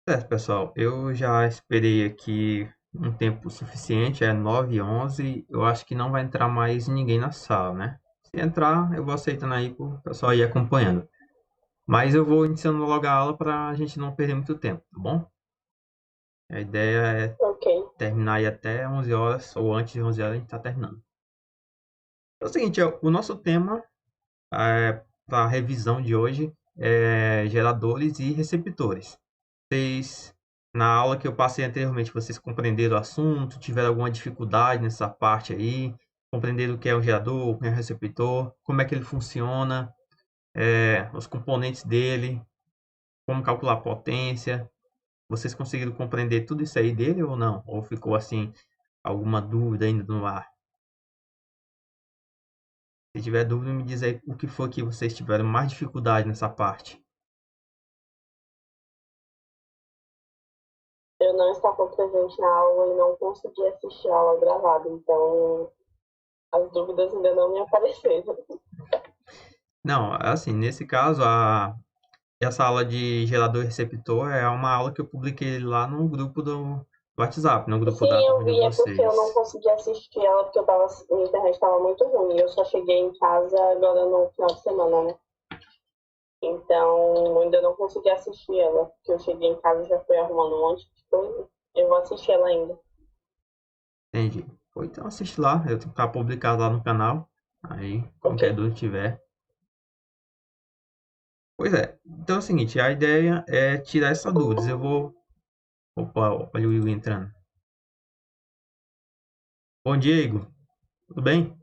Certo, pessoal, eu já esperei aqui um tempo suficiente, é 9h11, eu acho que não vai entrar mais ninguém na sala, né? Se entrar, eu vou aceitando aí para o pessoal ir acompanhando. Mas eu vou iniciando logo a aula para a gente não perder muito tempo, tá bom? A ideia é Ok. terminar aí até 11 horas, ou antes de 11 horas a gente está terminando. É o seguinte, o nosso tema para a revisão de hoje é geradores e receptores. Vocês, na aula que eu passei anteriormente, vocês compreenderam o assunto? Tiveram alguma dificuldade nessa parte aí? Compreenderam o que é um gerador, o que é um receptor, como é que ele funciona, os componentes dele, como calcular a potência? Vocês conseguiram compreender tudo isso aí dele ou não? Ou ficou assim, alguma dúvida ainda no ar? Se tiver dúvida, me diz aí o que foi que vocês tiveram mais dificuldade nessa parte. Eu não estava presente na aula e não consegui assistir a aula gravada, então as dúvidas ainda não me apareceram. Não, assim, nesse caso, essa aula de gerador e receptor é uma aula que eu publiquei lá no grupo do WhatsApp, no grupo da Sim, eu turma de vi, é porque eu não vocês. consegui assistir ela porque a internet estava muito ruim. Eu só cheguei em casa agora no final de semana, né? Então, ainda não consegui assistir ela, porque eu cheguei em casa e já fui arrumando um monte de coisa. Eu vou assistir ela ainda. Entendi. Ou então assiste lá, tá publicado lá no canal. Aí, Ok. qualquer dúvida que tiver. Pois é. Então é o seguinte, a ideia é tirar essa dúvida. Eu vou. Opa, olha o Will entrando. Bom dia, Igor. Tudo bem?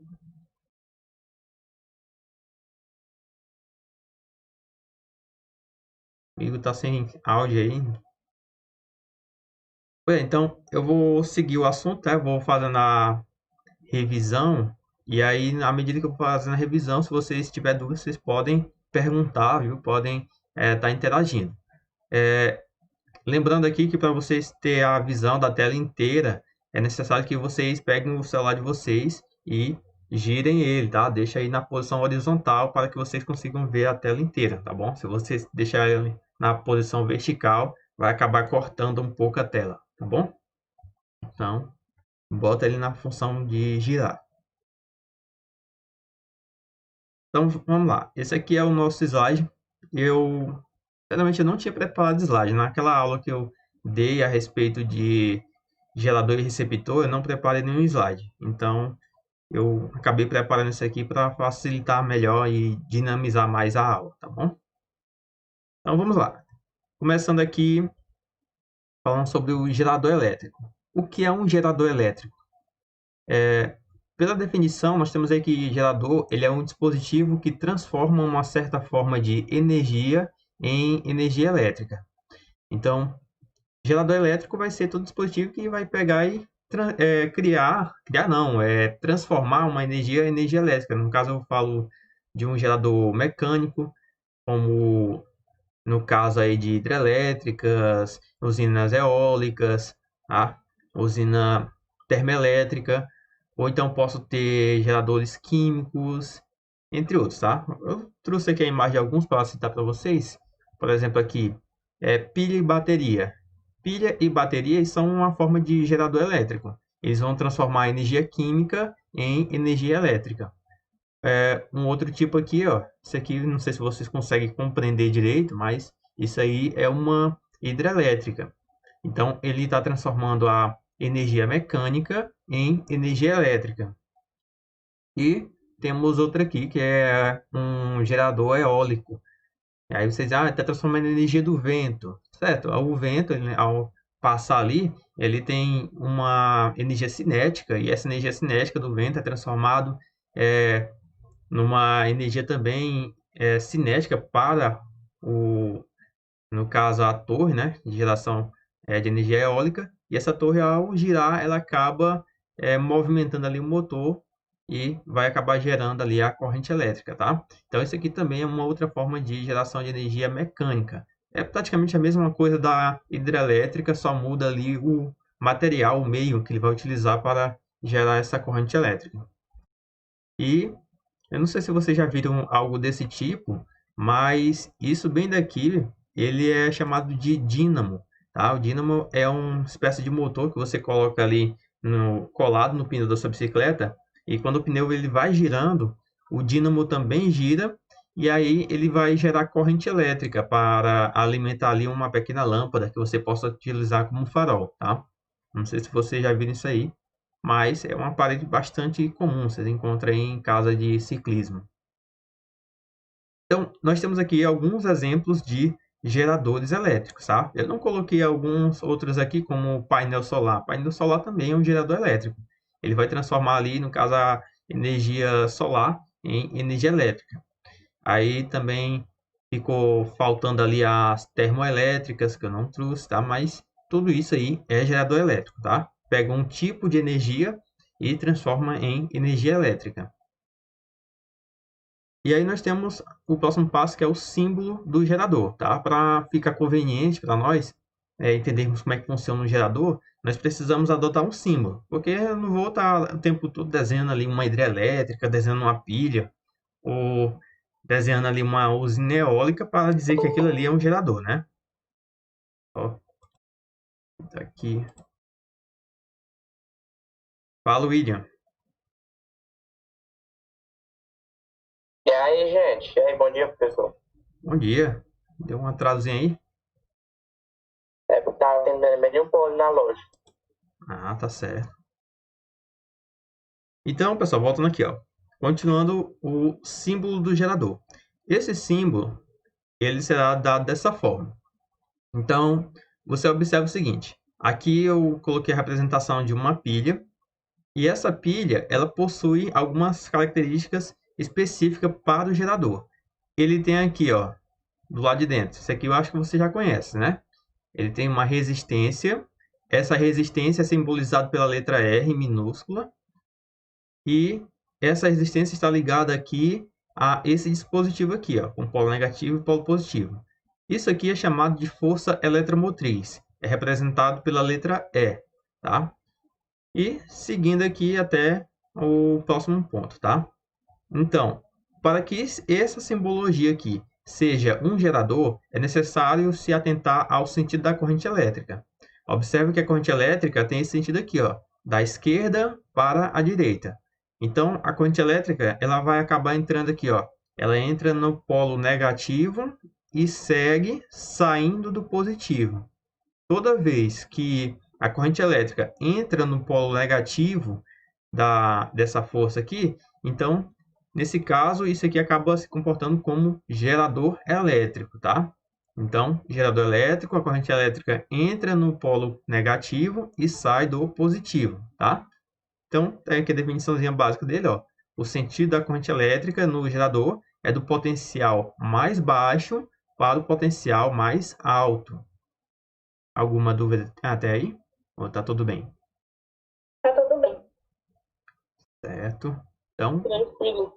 O Igor tá sem áudio aí. Pois é, então eu vou seguir o assunto, né? Vou fazendo a revisão. E aí, à medida que eu vou fazendo a revisão, se vocês tiverem dúvidas, vocês podem perguntar, viu? Podem estar interagindo. Lembrando aqui que para vocês ter a visão da tela inteira, é necessário que vocês peguem o celular de vocês e girem ele, tá? Deixa aí na posição horizontal para que vocês consigam ver a tela inteira, tá bom? Se vocês deixarem ele na posição vertical, vai acabar cortando um pouco a tela, tá bom? Então, bota ele na função de girar. Então, vamos lá. Esse aqui é o nosso slide. Sinceramente, eu não tinha preparado slide. Naquela aula que eu dei a respeito de gerador e receptor, eu não preparei nenhum slide. Então, eu acabei preparando isso aqui para facilitar melhor e dinamizar mais a aula, tá bom? Então, vamos lá. Começando aqui, falando sobre o gerador elétrico. O que é um gerador elétrico? Pela definição, nós temos aí que gerador ele é um dispositivo que transforma uma certa forma de energia em energia elétrica. Então, gerador elétrico vai ser todo dispositivo que vai pegar e transformar uma energia em energia elétrica. No caso, eu falo de um gerador mecânico, como no caso aí de hidrelétricas, usinas eólicas, tá? Usina termoelétrica, ou então posso ter geradores químicos, entre outros, tá? Eu trouxe aqui a imagem de alguns para citar para vocês. Por exemplo, aqui pilha e bateria. Pilha e bateria são uma forma de gerador elétrico. Eles vão transformar a energia química em energia elétrica. Um outro tipo aqui, ó. Isso aqui, não sei se vocês conseguem compreender direito, mas isso aí é uma hidrelétrica. Então, ele está transformando a energia mecânica em energia elétrica. E temos outra aqui, que é um gerador eólico. E aí vocês, está transformando a energia do vento, certo? O vento, ele, ao passar ali, ele tem uma energia cinética, e essa energia cinética do vento é transformado numa energia também cinética para no caso, a torre, né, de geração de energia eólica, e essa torre, ao girar, ela acaba movimentando ali o motor e vai acabar gerando ali a corrente elétrica, tá? Então, isso aqui também é uma outra forma de geração de energia mecânica. É praticamente a mesma coisa da hidrelétrica, só muda ali o material, o meio que ele vai utilizar para gerar essa corrente elétrica. E eu não sei se vocês já viram algo desse tipo, mas isso bem daqui, ele é chamado de dínamo. tá? O dínamo é uma espécie de motor que você coloca ali colado no pneu da sua bicicleta, e quando o pneu ele vai girando, o dínamo também gira, e aí ele vai gerar corrente elétrica para alimentar ali uma pequena lâmpada que você possa utilizar como farol, tá? Não sei se você já viu isso aí, mas é um aparelho bastante comum, você encontra aí em casa de ciclismo. Então, nós temos aqui alguns exemplos de geradores elétricos, tá? Eu não coloquei alguns outros aqui, como painel solar. Painel solar também é um gerador elétrico. Ele vai transformar ali, no caso, a energia solar em energia elétrica. Aí também ficou faltando ali as termoelétricas, que eu não trouxe, tá? Mas tudo isso aí é gerador elétrico, tá? Pega um tipo de energia e transforma em energia elétrica. E aí nós temos o próximo passo, que é o símbolo do gerador, tá? Para ficar conveniente para nós entendermos como é que funciona um gerador, nós precisamos adotar um símbolo, porque eu não vou estar o tempo todo desenhando ali uma hidrelétrica, desenhando uma pilha, ou desenhando ali uma usina eólica para dizer que aquilo ali é um gerador, né? Ó, tá aqui. Fala, William. E aí, gente? E aí, bom dia, professor. Bom dia. Deu um atrasozinho aí? É porque tava atendendo meio um pouco na loja. Ah, tá certo. Então, pessoal, voltando aqui, ó. Continuando o símbolo do gerador. Esse símbolo, ele será dado dessa forma. Então, você observa o seguinte. Aqui eu coloquei a representação de uma pilha. E essa pilha, ela possui algumas características específicas para o gerador. Ele tem aqui, ó, do lado de dentro. Isso aqui eu acho que você já conhece, né? Ele tem uma resistência. Essa resistência é simbolizada pela letra R minúscula. E essa resistência está ligada aqui a esse dispositivo aqui, ó, com polo negativo e polo positivo. Isso aqui é chamado de força eletromotriz. É representado pela letra E, tá? E seguindo aqui até o próximo ponto, tá? Então, para que essa simbologia aqui seja um gerador, é necessário se atentar ao sentido da corrente elétrica. Observe que a corrente elétrica tem esse sentido aqui, ó, da esquerda para a direita. Então, a corrente elétrica ela vai acabar entrando aqui, ó. Ela entra no polo negativo e segue saindo do positivo. Toda vez que a corrente elétrica entra no polo negativo dessa força aqui, então, nesse caso, isso aqui acaba se comportando como gerador elétrico, tá? Então, gerador elétrico, a corrente elétrica entra no polo negativo e sai do positivo, tá? Então, tem aqui a definiçãozinha básica dele, ó. O sentido da corrente elétrica no gerador é do potencial mais baixo para o potencial mais alto. Alguma dúvida até aí? Ou tá tudo bem? Tá tudo bem. Certo. Então, Tranquilo.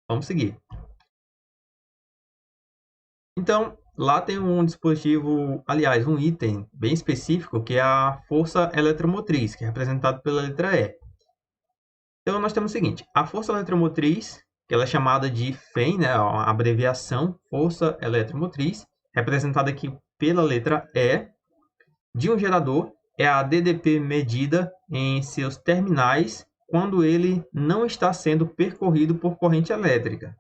vamos seguir. Então, lá tem um dispositivo, aliás, um item bem específico, que é a força eletromotriz, que é representado pela letra E. Então, nós temos o seguinte, a força eletromotriz, que ela é chamada de FEM, né, a abreviação força eletromotriz, representada aqui pela letra E, de um gerador, é a DDP medida em seus terminais quando ele não está sendo percorrido por corrente elétrica.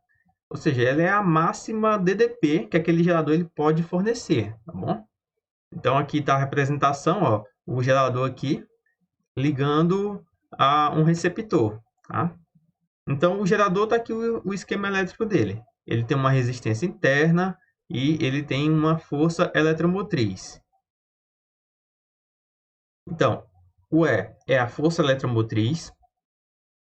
Ou seja, ela é a máxima DDP que aquele gerador ele pode fornecer, tá bom? Então, aqui está a representação, ó, o gerador aqui ligando a um receptor, tá? Então, o gerador está aqui o esquema elétrico dele. Ele tem uma resistência interna e ele tem uma força eletromotriz. Então, o E é a força eletromotriz.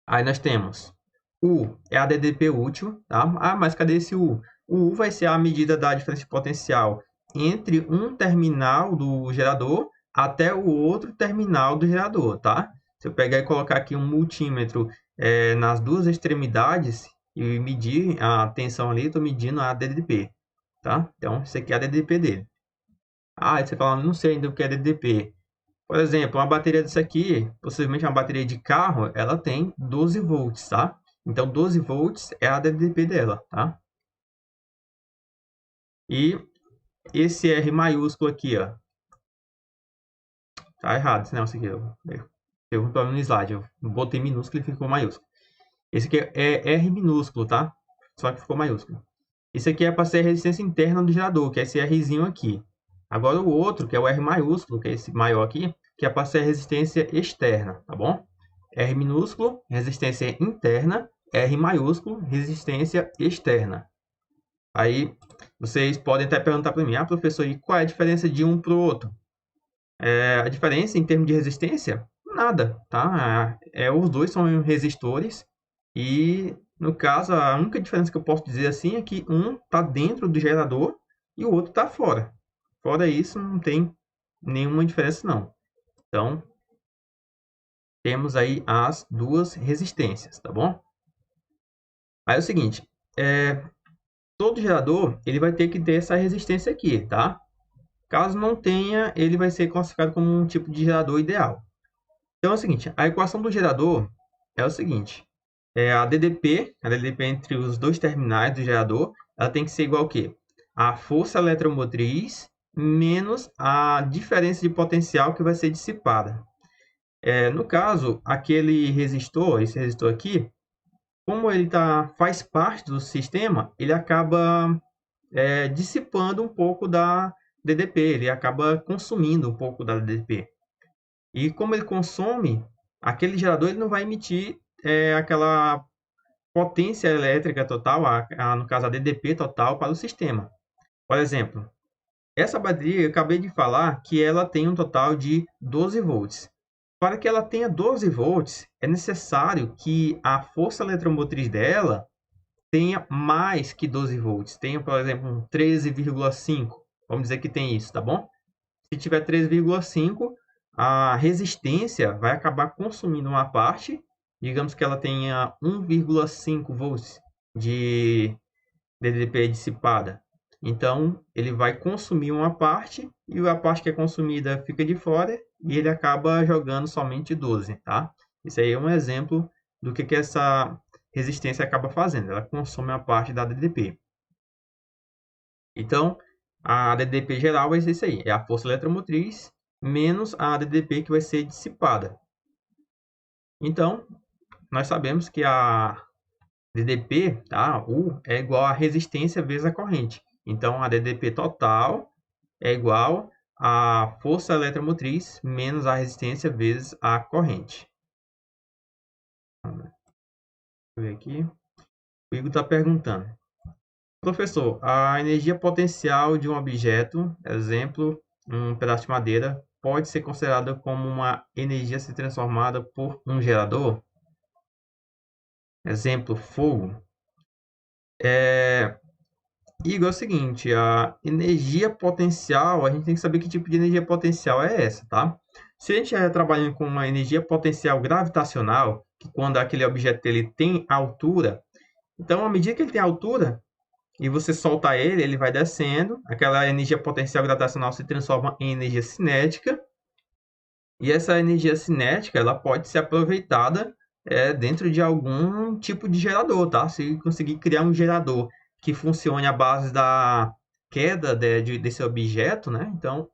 Aí nós temos U é a DDP útil, tá? Ah, mas cadê esse U? O U vai ser a medida da diferença de potencial entre um terminal do gerador até o outro terminal do gerador, tá? Se eu pegar e colocar aqui um multímetro nas duas extremidades e medir a tensão ali, estou medindo a DDP, tá? Então, isso aqui é a DDP dele. Ah, você fala, não sei ainda o que é DDP. Por exemplo, uma bateria dessa aqui, possivelmente uma bateria de carro, ela tem 12 volts, tá? Então, 12 volts é a DDP dela, tá? E esse R maiúsculo aqui, ó, Tá errado esse negócio aqui. Teve um problema no slide. Eu botei minúsculo e ficou maiúsculo. Esse aqui é R minúsculo, tá? Só que ficou maiúsculo. Isso aqui é para ser a resistência interna do gerador, que é esse Rzinho aqui. Agora o outro, que é o R maiúsculo, que é esse maior aqui, que é para ser a resistência externa, tá bom? R minúsculo, resistência interna. R maiúsculo, resistência externa. Aí, vocês podem até perguntar para mim, professor, e qual é a diferença de um para o outro? A diferença em termos de resistência? Nada, tá? Os dois são resistores e, no caso, a única diferença que eu posso dizer assim é que um está dentro do gerador e o outro está fora. Fora isso, não tem nenhuma diferença, não. Então, temos aí as duas resistências, tá bom? Aí é o seguinte, todo gerador ele vai ter que ter essa resistência aqui, tá? Caso não tenha, ele vai ser classificado como um tipo de gerador ideal. Então é o seguinte, a equação do gerador é o seguinte, a DDP entre os dois terminais do gerador, ela tem que ser igual ao quê? A força eletromotriz menos a diferença de potencial que vai ser dissipada. No caso, aquele resistor, esse resistor aqui, como ele faz parte do sistema, ele acaba dissipando um pouco da DDP, ele acaba consumindo um pouco da DDP. E como ele consome, aquele gerador ele não vai emitir aquela potência elétrica total, no caso a DDP total, para o sistema. Por exemplo, essa bateria, eu acabei de falar que ela tem um total de 12 volts. Para que ela tenha 12 volts, é necessário que a força eletromotriz dela tenha mais que 12 volts. Tenha, por exemplo, um 13,5. Vamos dizer que tem isso, tá bom? Se tiver 13,5, a resistência vai acabar consumindo uma parte. Digamos que ela tenha 1,5 volts de DDP dissipada. Então, ele vai consumir uma parte e a parte que é consumida fica de fora e ele acaba jogando somente 12, tá? Isso aí é um exemplo do que essa resistência acaba fazendo. Ela consome a parte da DDP. Então, a DDP geral vai ser isso aí. É a força eletromotriz menos a DDP que vai ser dissipada. Então, nós sabemos que a DDP, tá? U é igual a resistência vezes a corrente. Então, a DDP total é igual a força eletromotriz menos a resistência vezes a corrente. Deixa eu ver aqui. O Igor está perguntando. Professor, a energia potencial de um objeto, exemplo, um pedaço de madeira, pode ser considerada como uma energia a ser transformada por um gerador? Exemplo, fogo. Igor, é o seguinte, a energia potencial, a gente tem que saber que tipo de energia potencial é essa, tá? Se a gente estiver trabalhando com uma energia potencial gravitacional, que quando aquele objeto ele tem altura, então, à medida que ele tem altura, e você solta ele, ele vai descendo, aquela energia potencial gravitacional se transforma em energia cinética, e essa energia cinética ela pode ser aproveitada dentro de algum tipo de gerador, tá? Se conseguir criar um gerador que funcione à base da queda desse objeto, né? Então,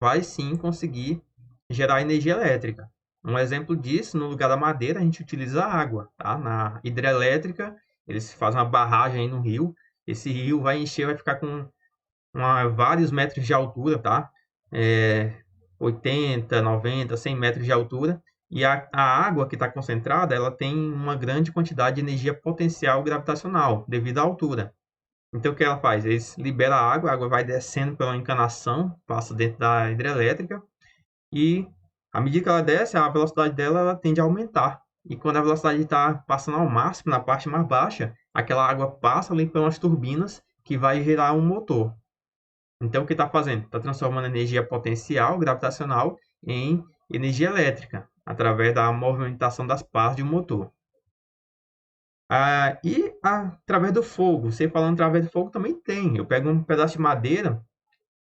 vai sim conseguir gerar energia elétrica. Um exemplo disso, no lugar da madeira, a gente utiliza a água, tá? Na hidrelétrica, eles fazem uma barragem aí no rio, esse rio vai encher, vai ficar com vários metros de altura, tá? 80, 90, 100 metros de altura. E a água que está concentrada, ela tem uma grande quantidade de energia potencial gravitacional, devido à altura. Então, o que ela faz? Eles liberam a água vai descendo pela encanação, passa dentro da hidrelétrica, e à medida que ela desce, a velocidade dela ela tende a aumentar. E quando a velocidade está passando ao máximo, na parte mais baixa, aquela água passa ali pelas turbinas, que vai gerar um motor. Então, o que está fazendo? Está transformando energia potencial gravitacional em energia elétrica, através da movimentação das partes de um motor. E através do fogo, você falando através do fogo também tem. Eu pego um pedaço de madeira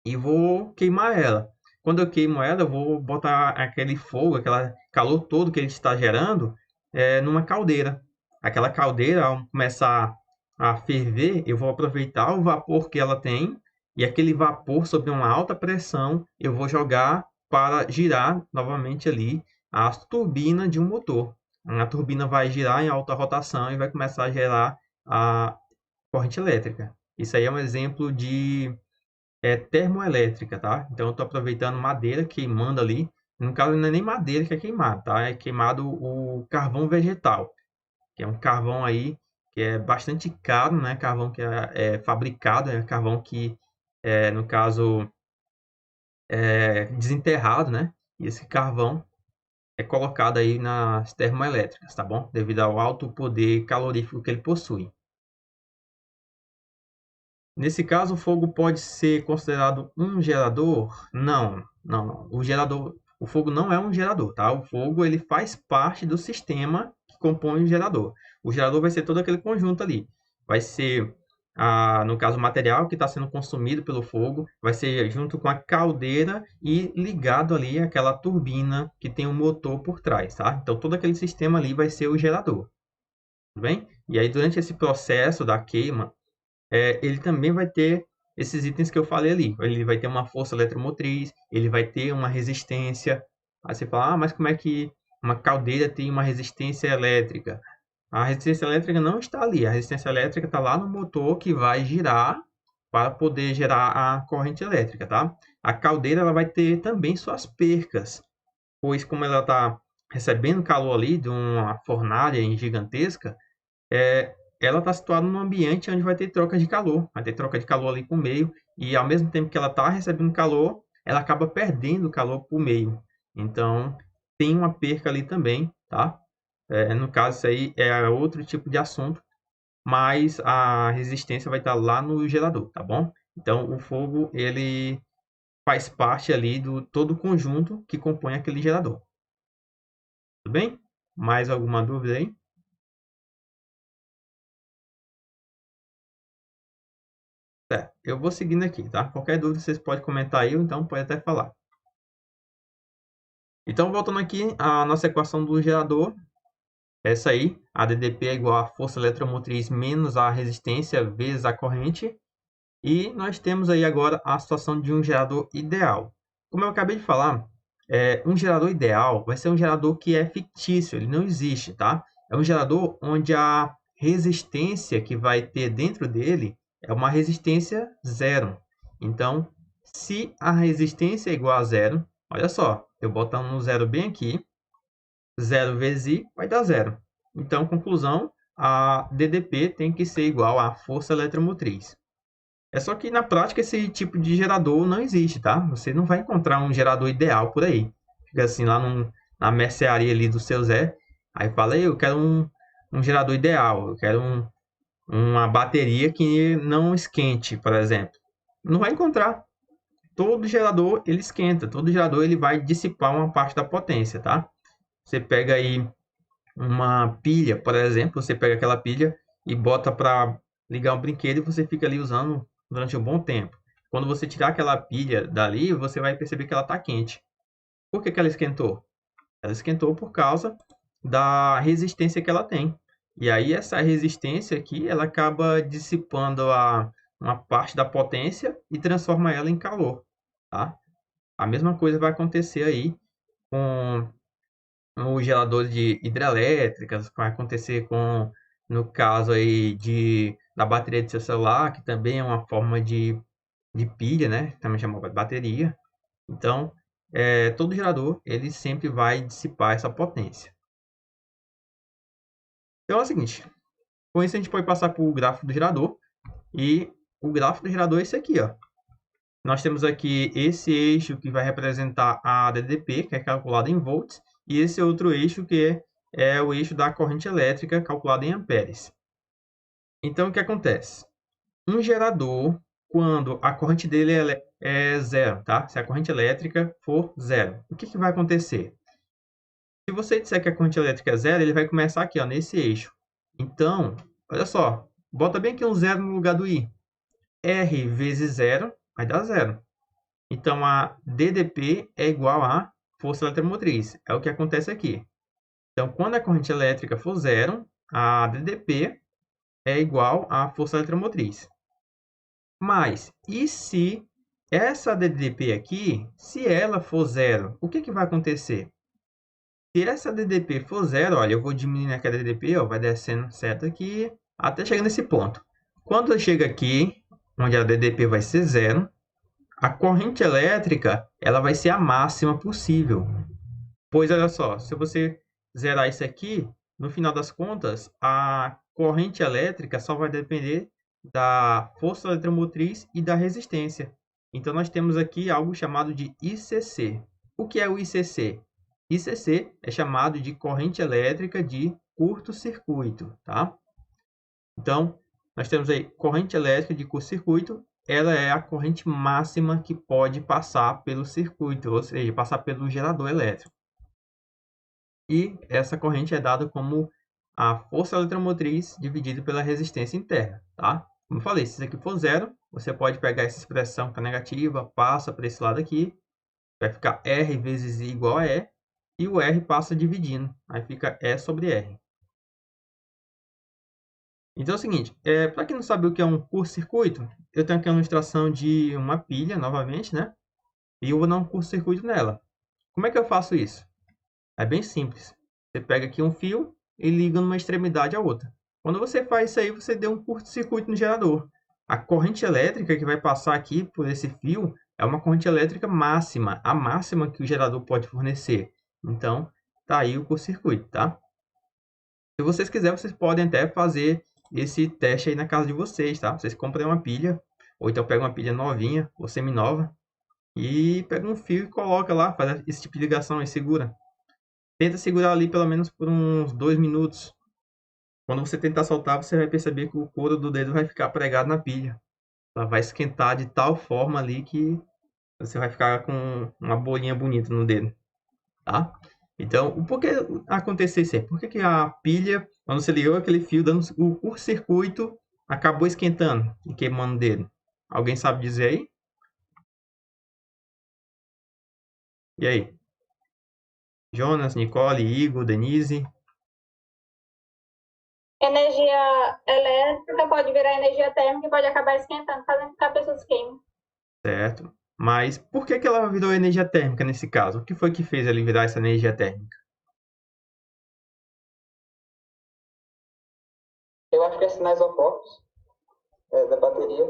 e vou queimar ela. Quando eu queimo ela, eu vou botar aquele fogo, aquele calor todo que ele está gerando, numa caldeira. Aquela caldeira, ao começar a ferver, eu vou aproveitar o vapor que ela tem, e aquele vapor sob uma alta pressão, eu vou jogar para girar novamente ali a turbina de um motor. A turbina vai girar em alta rotação e vai começar a gerar a corrente elétrica. Isso aí é um exemplo de termoelétrica, tá? Então, eu estou aproveitando madeira, queimando ali. No caso, não é nem madeira que é queimado, tá? É queimado o carvão vegetal, que é um carvão aí que é bastante caro, né? Carvão que é fabricado, é carvão que, no caso, é desenterrado, né? E esse carvão é colocado aí nas termoelétricas, tá bom? Devido ao alto poder calorífico que ele possui. Nesse caso, o fogo pode ser considerado um gerador? Não, não, não. O fogo não é um gerador, tá? O fogo ele faz parte do sistema que compõe o gerador. O gerador vai ser todo aquele conjunto ali. Vai ser, no caso, o material que está sendo consumido pelo fogo, vai ser junto com a caldeira e ligado ali àquela turbina que tem um motor por trás, tá? Então, todo aquele sistema ali vai ser o gerador, tudo bem? E aí, durante esse processo da queima, ele também vai ter esses itens que eu falei ali. Ele vai ter uma força eletromotriz, ele vai ter uma resistência. Aí você fala, mas como é que uma caldeira tem uma resistência elétrica? A resistência elétrica não está ali. A resistência elétrica está lá no motor que vai girar para poder gerar a corrente elétrica, tá? A caldeira ela vai ter também suas percas, pois como ela está recebendo calor ali de uma fornalha gigantesca, ela está situada num ambiente onde vai ter troca de calor. Vai ter troca de calor ali com o meio. E ao mesmo tempo que ela está recebendo calor, ela acaba perdendo calor para o meio. Então, tem uma perca ali também, tá? No caso, isso aí é outro tipo de assunto. Mas a resistência vai estar lá no gerador, tá bom? Então, o fogo, ele faz parte ali do todo o conjunto que compõe aquele gerador. Tudo bem? Mais alguma dúvida aí? Eu vou seguindo aqui, tá? Qualquer dúvida vocês podem comentar aí, ou então pode até falar. Então, voltando aqui, a nossa equação do gerador, essa aí, a DDP é igual a força eletromotriz menos a resistência vezes a corrente. E nós temos aí agora a situação de um gerador ideal. Como eu acabei de falar, um gerador ideal vai ser um gerador que é fictício, ele não existe, tá? É um gerador onde a resistência que vai ter dentro dele é uma resistência zero. Então, se a resistência é igual a zero, olha só, eu botando um zero bem aqui, 0 vezes I vai dar zero. Então, conclusão, a DDP tem que ser igual à força eletromotriz. É só que na prática esse tipo de gerador não existe, tá? Você não vai encontrar um gerador ideal por aí. Fica assim lá na mercearia ali do seu Zé, aí fala, eu quero um gerador ideal, eu quero uma bateria que não esquente, por exemplo. Não vai encontrar. Todo gerador ele esquenta, todo gerador ele vai dissipar uma parte da potência, tá? Você pega aí uma pilha, por exemplo, você pega aquela pilha e bota para ligar um brinquedo e você fica ali usando durante um bom tempo. Quando você tirar aquela pilha dali, você vai perceber que ela está quente. Por que ela esquentou? Ela esquentou por causa da resistência que ela tem. E aí essa resistência aqui, ela acaba dissipando uma parte da potência e transforma ela em calor, tá? A mesma coisa vai acontecer aí com os geradores de hidrelétricas, vai acontecer no caso aí da bateria do seu celular, que também é uma forma de pilha, né? Também chamada de bateria. Então, todo gerador, ele sempre vai dissipar essa potência. Então é o seguinte, com isso a gente pode passar para o gráfico do gerador, e o gráfico do gerador é esse aqui, ó. Nós temos aqui esse eixo que vai representar a DDP, que é calculada em volts, e esse outro eixo que é o eixo da corrente elétrica, calculada em amperes. Então, o que acontece? Um gerador, quando a corrente dele é zero, tá? Se a corrente elétrica for zero, o que vai acontecer? Se você disser que a corrente elétrica é zero, ele vai começar aqui, ó, nesse eixo. Então, olha só, bota bem aqui um zero no lugar do I. R vezes zero vai dar zero. Então, a DDP é igual a força eletromotriz. É o que acontece aqui. Então, quando a corrente elétrica for zero, a DDP é igual à força eletromotriz. Mas, e se Essa DDP aqui, se ela for zero, o que vai acontecer? Se essa DDP for zero, olha, eu vou diminuindo aqui a DDP, ó, vai descendo certo aqui, até chegar nesse ponto. Quando chega aqui, onde a DDP vai ser zero, a corrente elétrica ela vai ser a máxima possível. Pois olha só, se você zerar isso aqui, no final das contas, a corrente elétrica só vai depender da força eletromotriz e da resistência. Então, nós temos aqui algo chamado de ICC. O que é o ICC? ICC é chamado de corrente elétrica de curto-circuito, tá? Então, nós temos aí corrente elétrica de curto-circuito, ela é a corrente máxima que pode passar pelo circuito, ou seja, passar pelo gerador elétrico. E essa corrente é dada como a força eletromotriz dividida pela resistência interna, tá? Como eu falei, se isso aqui for zero, você pode pegar essa expressão que é negativa, passa para esse lado aqui, vai ficar R vezes I igual a E, e o R passa dividindo, aí fica E sobre R. Então é o seguinte, para quem não sabe o que é um curto-circuito, eu tenho aqui uma ilustração de uma pilha, novamente, né? E eu vou dar um curto-circuito nela. Como é que eu faço isso? É bem simples. Você pega aqui um fio e liga numa extremidade à outra. Quando você faz isso aí, você deu um curto-circuito no gerador. A corrente elétrica que vai passar aqui por esse fio é uma corrente elétrica máxima, a máxima que o gerador pode fornecer. Então, tá aí o curto-circuito, tá? Se vocês quiserem, vocês podem até fazer esse teste aí na casa de vocês, tá? Vocês comprem uma pilha, ou então pegam uma pilha novinha, ou semi-nova, e pega um fio e coloca lá, faz esse tipo de ligação e segura. Tenta segurar ali pelo menos por uns 2 minutos. Quando você tentar soltar, você vai perceber que o couro do dedo vai ficar pregado na pilha. Ela vai esquentar de tal forma ali que você vai ficar com uma bolinha bonita no dedo, tá? Então, por que acontecer isso aí? Por que a pilha, quando você ligou aquele fio, dando o curto-circuito, acabou esquentando e queimando o dedo? Alguém sabe dizer aí? E aí? Jonas, Nicole, Igor, Denise? Energia elétrica pode virar energia térmica e pode acabar esquentando, fazendo com que a pessoa se queime. Certo. Mas por que ela virou energia térmica nesse caso? O que foi que fez ela virar essa energia térmica? Eu acho que é sinais opostos da bateria.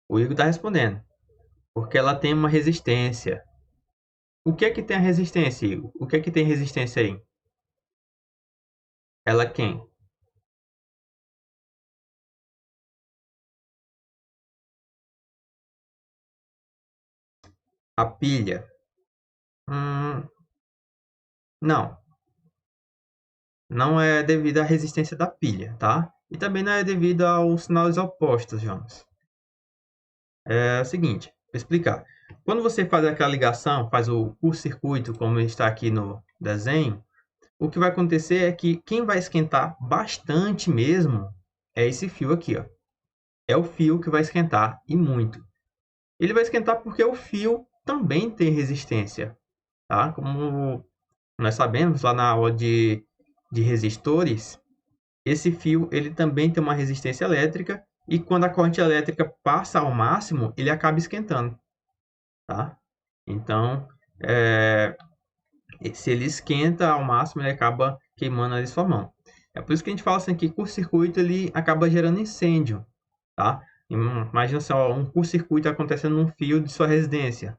O Igor está respondendo. Porque ela tem uma resistência. O que é que tem a resistência, Igor? O que é que tem resistência aí? Ela quem? A pilha. Não. Não é devido à resistência da pilha, tá? E também não é devido aos sinais opostos, Jonas. É o seguinte, vou explicar. Quando você faz aquela ligação, faz o curto-circuito, como está aqui no desenho, o que vai acontecer é que quem vai esquentar bastante mesmo é esse fio aqui, ó. É o fio que vai esquentar, e muito. Ele vai esquentar porque o fio também tem resistência, tá? Como nós sabemos lá na aula de resistores, esse fio ele também tem uma resistência elétrica e quando a corrente elétrica passa ao máximo, ele acaba esquentando, tá? Então, se ele esquenta ao máximo, ele acaba queimando ali sua mão. É por isso que a gente fala assim que curto-circuito ele acaba gerando incêndio, tá? Imagina só, um curto-circuito acontecendo num fio de sua residência.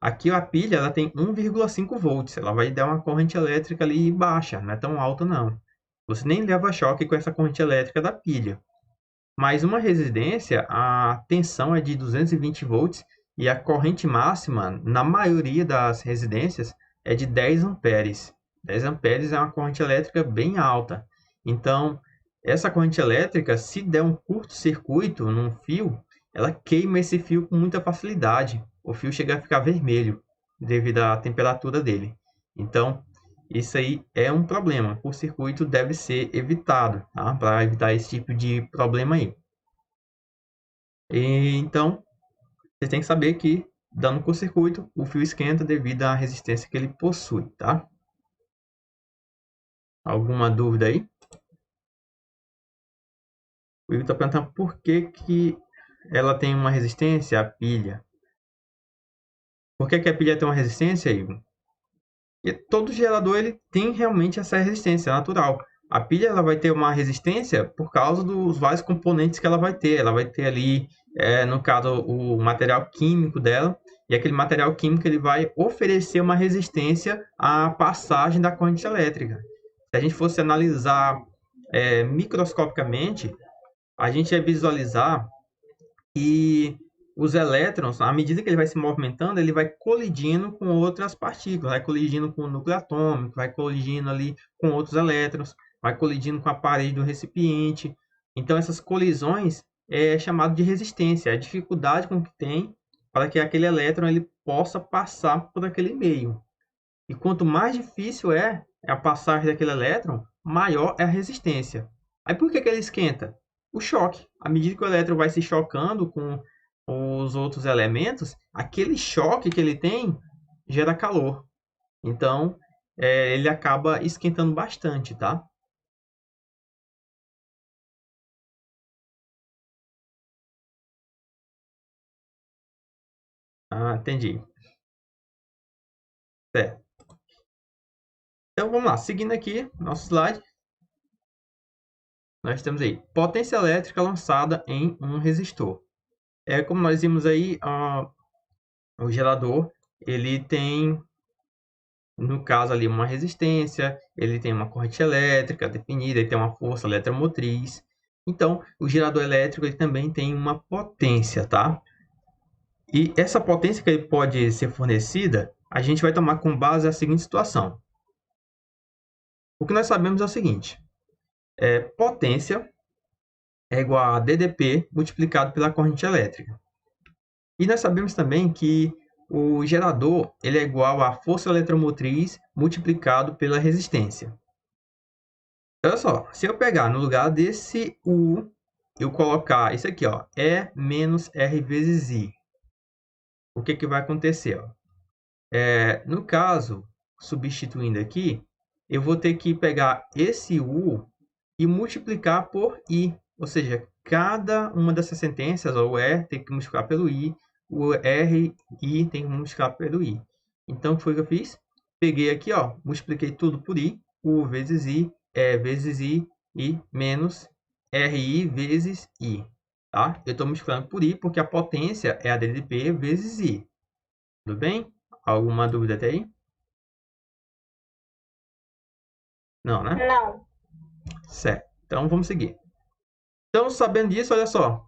Aqui a pilha ela tem 1,5 volts, ela vai dar uma corrente elétrica ali baixa, não é tão alta não. Você nem leva choque com essa corrente elétrica da pilha. Mas uma residência, a tensão é de 220 volts e a corrente máxima, na maioria das residências, é de 10 amperes. 10 amperes é uma corrente elétrica bem alta. Então, essa corrente elétrica, se der um curto-circuito num fio, ela queima esse fio com muita facilidade. O fio chega a ficar vermelho devido à temperatura dele. Então, isso aí é um problema. O circuito deve ser evitado, tá? Para evitar esse tipo de problema aí. Então, você tem que saber que, dando curto-circuito, o fio esquenta devido à resistência que ele possui, tá? Alguma dúvida aí? O Igor está perguntando por que ela tem uma resistência? A pilha. Por que a pilha tem uma resistência, Igor? Porque todo gerador ele tem realmente essa resistência natural. A pilha ela vai ter uma resistência por causa dos vários componentes que ela vai ter. Ela vai ter ali, no caso, o material químico dela. E aquele material químico ele vai oferecer uma resistência à passagem da corrente elétrica. Se a gente fosse analisar microscopicamente, a gente ia visualizar que os elétrons, à medida que ele vai se movimentando, ele vai colidindo com outras partículas, vai colidindo com o núcleo atômico, vai colidindo ali com outros elétrons, vai colidindo com a parede do recipiente. Então, essas colisões é chamado de resistência, é a dificuldade com que tem para que aquele elétron ele possa passar por aquele meio. E quanto mais difícil é a passagem daquele elétron, maior é a resistência. Aí por que ele esquenta? O choque. À medida que o elétron vai se chocando com os outros elementos, aquele choque que ele tem gera calor. Então, ele acaba esquentando bastante, tá? Ah, entendi. Certo. Então, vamos lá. Seguindo aqui, nosso slide. Nós temos aí potência elétrica lançada em um resistor. Como nós vimos aí, o gerador, ele tem, no caso ali, uma resistência, ele tem uma corrente elétrica definida, ele tem uma força eletromotriz. Então, o gerador elétrico ele também tem uma potência, tá? E essa potência que ele pode ser fornecida, a gente vai tomar como base a seguinte situação. O que nós sabemos é o seguinte, potência é igual a DDP multiplicado pela corrente elétrica. E nós sabemos também que o gerador ele é igual à força eletromotriz multiplicado pela resistência. Olha só, se eu pegar no lugar desse U, eu colocar isso aqui, ó, E menos R vezes I, o que vai acontecer? Ó? No caso, substituindo aqui, eu vou ter que pegar esse U e multiplicar por I. Ou seja, cada uma dessas sentenças, o E tem que multiplicar pelo I, o R, I tem que multiplicar pelo I. Então, o que foi que eu fiz? Peguei aqui, ó, multipliquei tudo por I, U vezes I, E vezes I menos RI vezes I. Tá? Eu estou multiplicando por I porque a potência é a DDP vezes I. Tudo bem? Alguma dúvida até aí? Não, né? Não. Certo. Então, vamos seguir. Então, sabendo disso, olha só.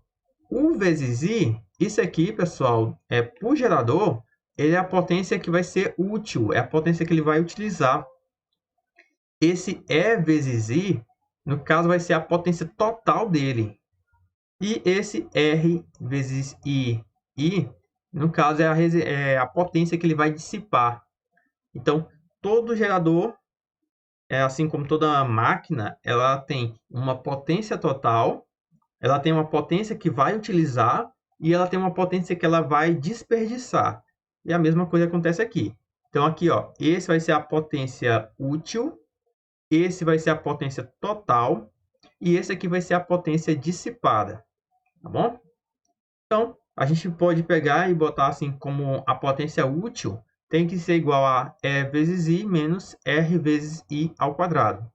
U vezes I, isso aqui, pessoal, para o gerador, ele é a potência que vai ser útil, é a potência que ele vai utilizar. Esse E vezes I, no caso, vai ser a potência total dele. E esse R vezes I, no caso, é a potência que ele vai dissipar. Então, todo gerador, assim como toda máquina, ela tem uma potência total, ela tem uma potência que vai utilizar e ela tem uma potência que ela vai desperdiçar. E a mesma coisa acontece aqui. Então, aqui, ó, esse vai ser a potência útil, esse vai ser a potência total e esse aqui vai ser a potência dissipada. Tá bom? Então, a gente pode pegar e botar assim como a potência útil tem que ser igual a E vezes I menos R vezes I ao quadrado.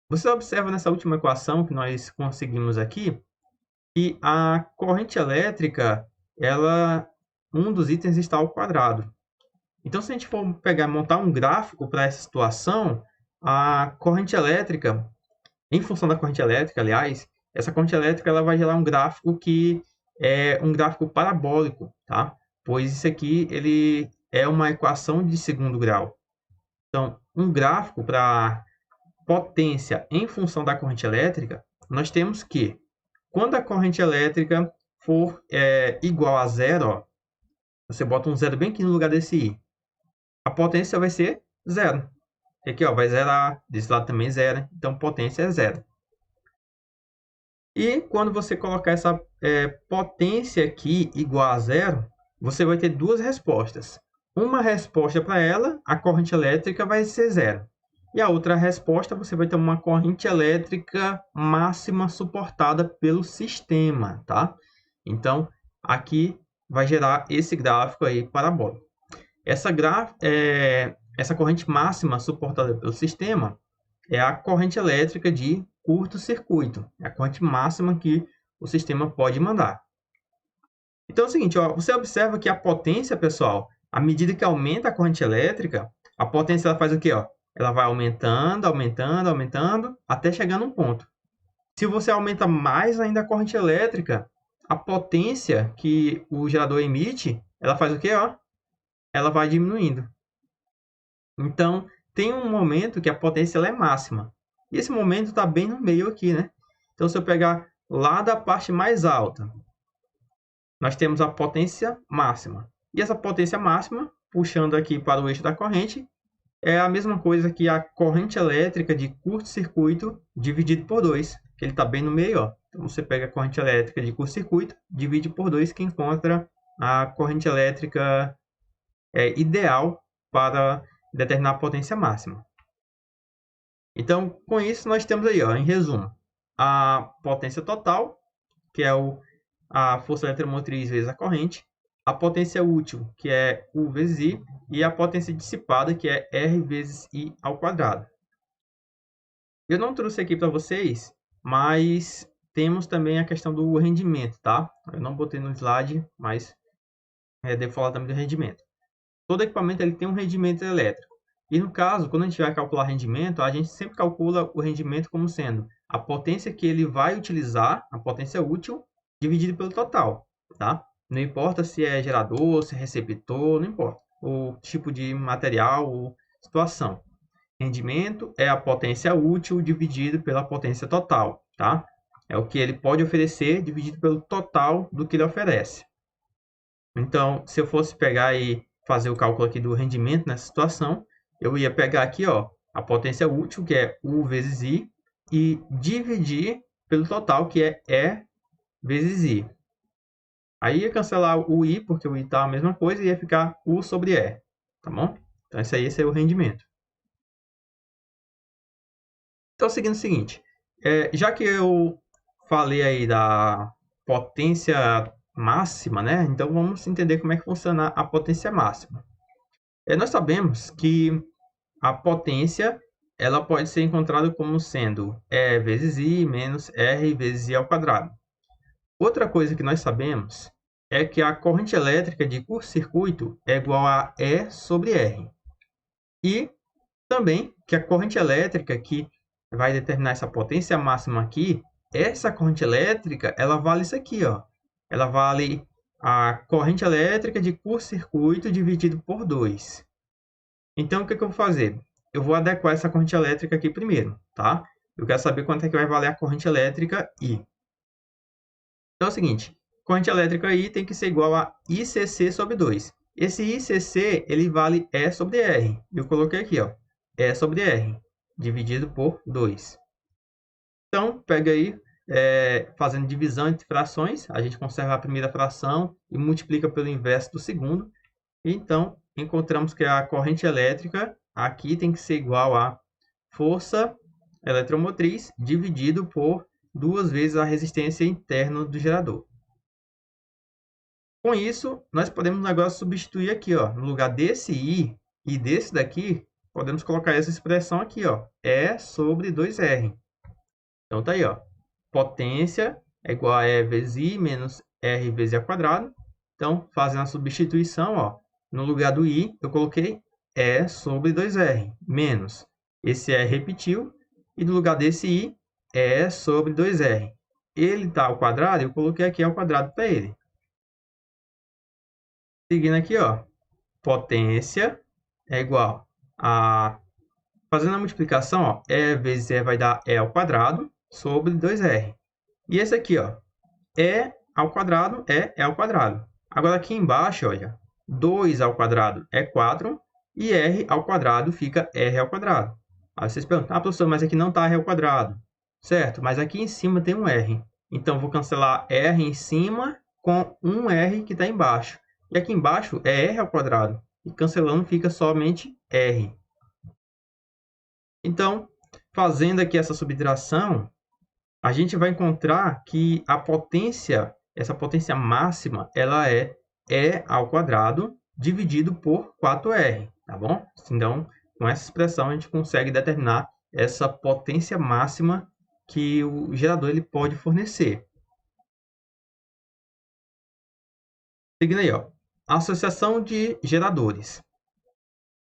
Você observa nessa última equação que nós conseguimos aqui, que a corrente elétrica, um dos itens está ao quadrado. Então, se a gente for pegar e montar um gráfico para essa situação, a corrente elétrica, em função da corrente elétrica, aliás, essa corrente elétrica ela vai gerar um gráfico que é um gráfico parabólico, tá? Pois isso aqui ele é uma equação de segundo grau. Então, um gráfico para potência em função da corrente elétrica, nós temos que, quando a corrente elétrica for igual a zero, ó, você bota um zero bem aqui no lugar desse I, a potência vai ser zero. Aqui, ó, vai zerar, desse lado também zero, então potência é zero. E quando você colocar essa potência aqui igual a zero, você vai ter duas respostas. Uma resposta para ela, a corrente elétrica vai ser zero. E a outra resposta, você vai ter uma corrente elétrica máxima suportada pelo sistema, tá? Então, aqui vai gerar esse gráfico aí parabólico. Essa corrente máxima suportada pelo sistema é a corrente elétrica de curto-circuito. É a corrente máxima que o sistema pode mandar. Então é o seguinte, ó, você observa que a potência, pessoal, à medida que aumenta a corrente elétrica, a potência ela faz o quê? Ó? Ela vai aumentando, aumentando, aumentando, até chegar num ponto. Se você aumenta mais ainda a corrente elétrica, a potência que o gerador emite, ela faz o quê? Ó? Ela vai diminuindo. Então, tem um momento que a potência ela é máxima. E esse momento está bem no meio aqui, né? Então, se eu pegar lá da parte mais alta, nós temos a potência máxima. E essa potência máxima, puxando aqui para o eixo da corrente, é a mesma coisa que a corrente elétrica de curto-circuito dividido por 2, que ele está bem no meio. Ó. Então, você pega a corrente elétrica de curto-circuito, divide por 2, que encontra a corrente elétrica ideal para determinar a potência máxima. Então, com isso, nós temos aí, ó, em resumo, a potência total, que é a força eletromotriz vezes a corrente, a potência útil, que é U vezes I, e a potência dissipada, que é R vezes I ao quadrado. Eu não trouxe aqui para vocês, mas temos também a questão do rendimento, tá? Eu não botei no slide, mas devo falar também do rendimento. Todo equipamento ele tem um rendimento elétrico. E no caso, quando a gente vai calcular rendimento, a gente sempre calcula o rendimento como sendo a potência que ele vai utilizar, a potência útil, dividido pelo total, tá? Não importa se é gerador, se é receptor, não importa. O tipo de material ou situação. Rendimento é a potência útil dividido pela potência total, tá? É o que ele pode oferecer dividido pelo total do que ele oferece. Então, se eu fosse pegar e fazer o cálculo aqui do rendimento nessa situação, eu ia pegar aqui, ó, a potência útil, que é U vezes I, e dividir pelo total, que é E vezes I. Aí ia cancelar o I, porque o I está a mesma coisa, e ia ficar U sobre E, tá bom? Então, esse é o rendimento. Então, seguindo o seguinte, já que eu falei aí da potência máxima, né? Então, vamos entender como é que funciona a potência máxima. Nós sabemos que a potência ela pode ser encontrada como sendo E vezes I menos R vezes I ao quadrado. Outra coisa que nós sabemos é que a corrente elétrica de curto-circuito é igual a E sobre R. E também que a corrente elétrica que vai determinar essa potência máxima aqui, essa corrente elétrica, ela vale isso aqui, ó. Ela vale a corrente elétrica de curto-circuito dividido por 2. Então, o que eu vou fazer? Eu vou adequar essa corrente elétrica aqui primeiro, tá? Eu quero saber quanto é que vai valer a corrente elétrica I. Então, é o seguinte, corrente elétrica I tem que ser igual a ICC sobre 2. Esse ICC, ele vale E sobre R. Eu coloquei aqui, ó, E sobre R, dividido por 2. Então, pega aí, fazendo divisão entre frações, a gente conserva a primeira fração e multiplica pelo inverso do segundo. Então, encontramos que a corrente elétrica aqui tem que ser igual a força eletromotriz dividido por 2 vezes a resistência interna do gerador. Com isso, nós podemos agora substituir aqui, ó, no lugar desse I e desse daqui, podemos colocar essa expressão aqui, ó, E sobre 2R. Então, tá aí, ó, potência é igual a E vezes I menos R vezes I ao quadrado. Então, fazendo a substituição, ó, no lugar do I, eu coloquei E sobre 2R, menos. Esse E repetiu, e no lugar desse I, E sobre 2R. Ele está ao quadrado, eu coloquei aqui ao quadrado para ele. Seguindo aqui, ó, potência é igual a... Fazendo a multiplicação, ó, E vezes E vai dar E ao quadrado sobre 2R. E esse aqui, ó, E ao quadrado é E ao quadrado. Agora aqui embaixo, olha, 2 ao quadrado é 4 e R ao quadrado fica R ao quadrado. Aí vocês perguntam, professor, mas aqui não está R ao quadrado. Certo, mas aqui em cima tem um R. Então, vou cancelar R em cima com um R que está embaixo. E aqui embaixo é R ao quadrado. E cancelando fica somente R. Então, fazendo aqui essa subtração, a gente vai encontrar que a potência essa potência máxima ela é E ao quadrado dividido por 4R, tá bom? Então, com essa expressão, a gente consegue determinar essa potência máxima que o gerador ele pode fornecer. Seguindo aí, ó, associação de geradores.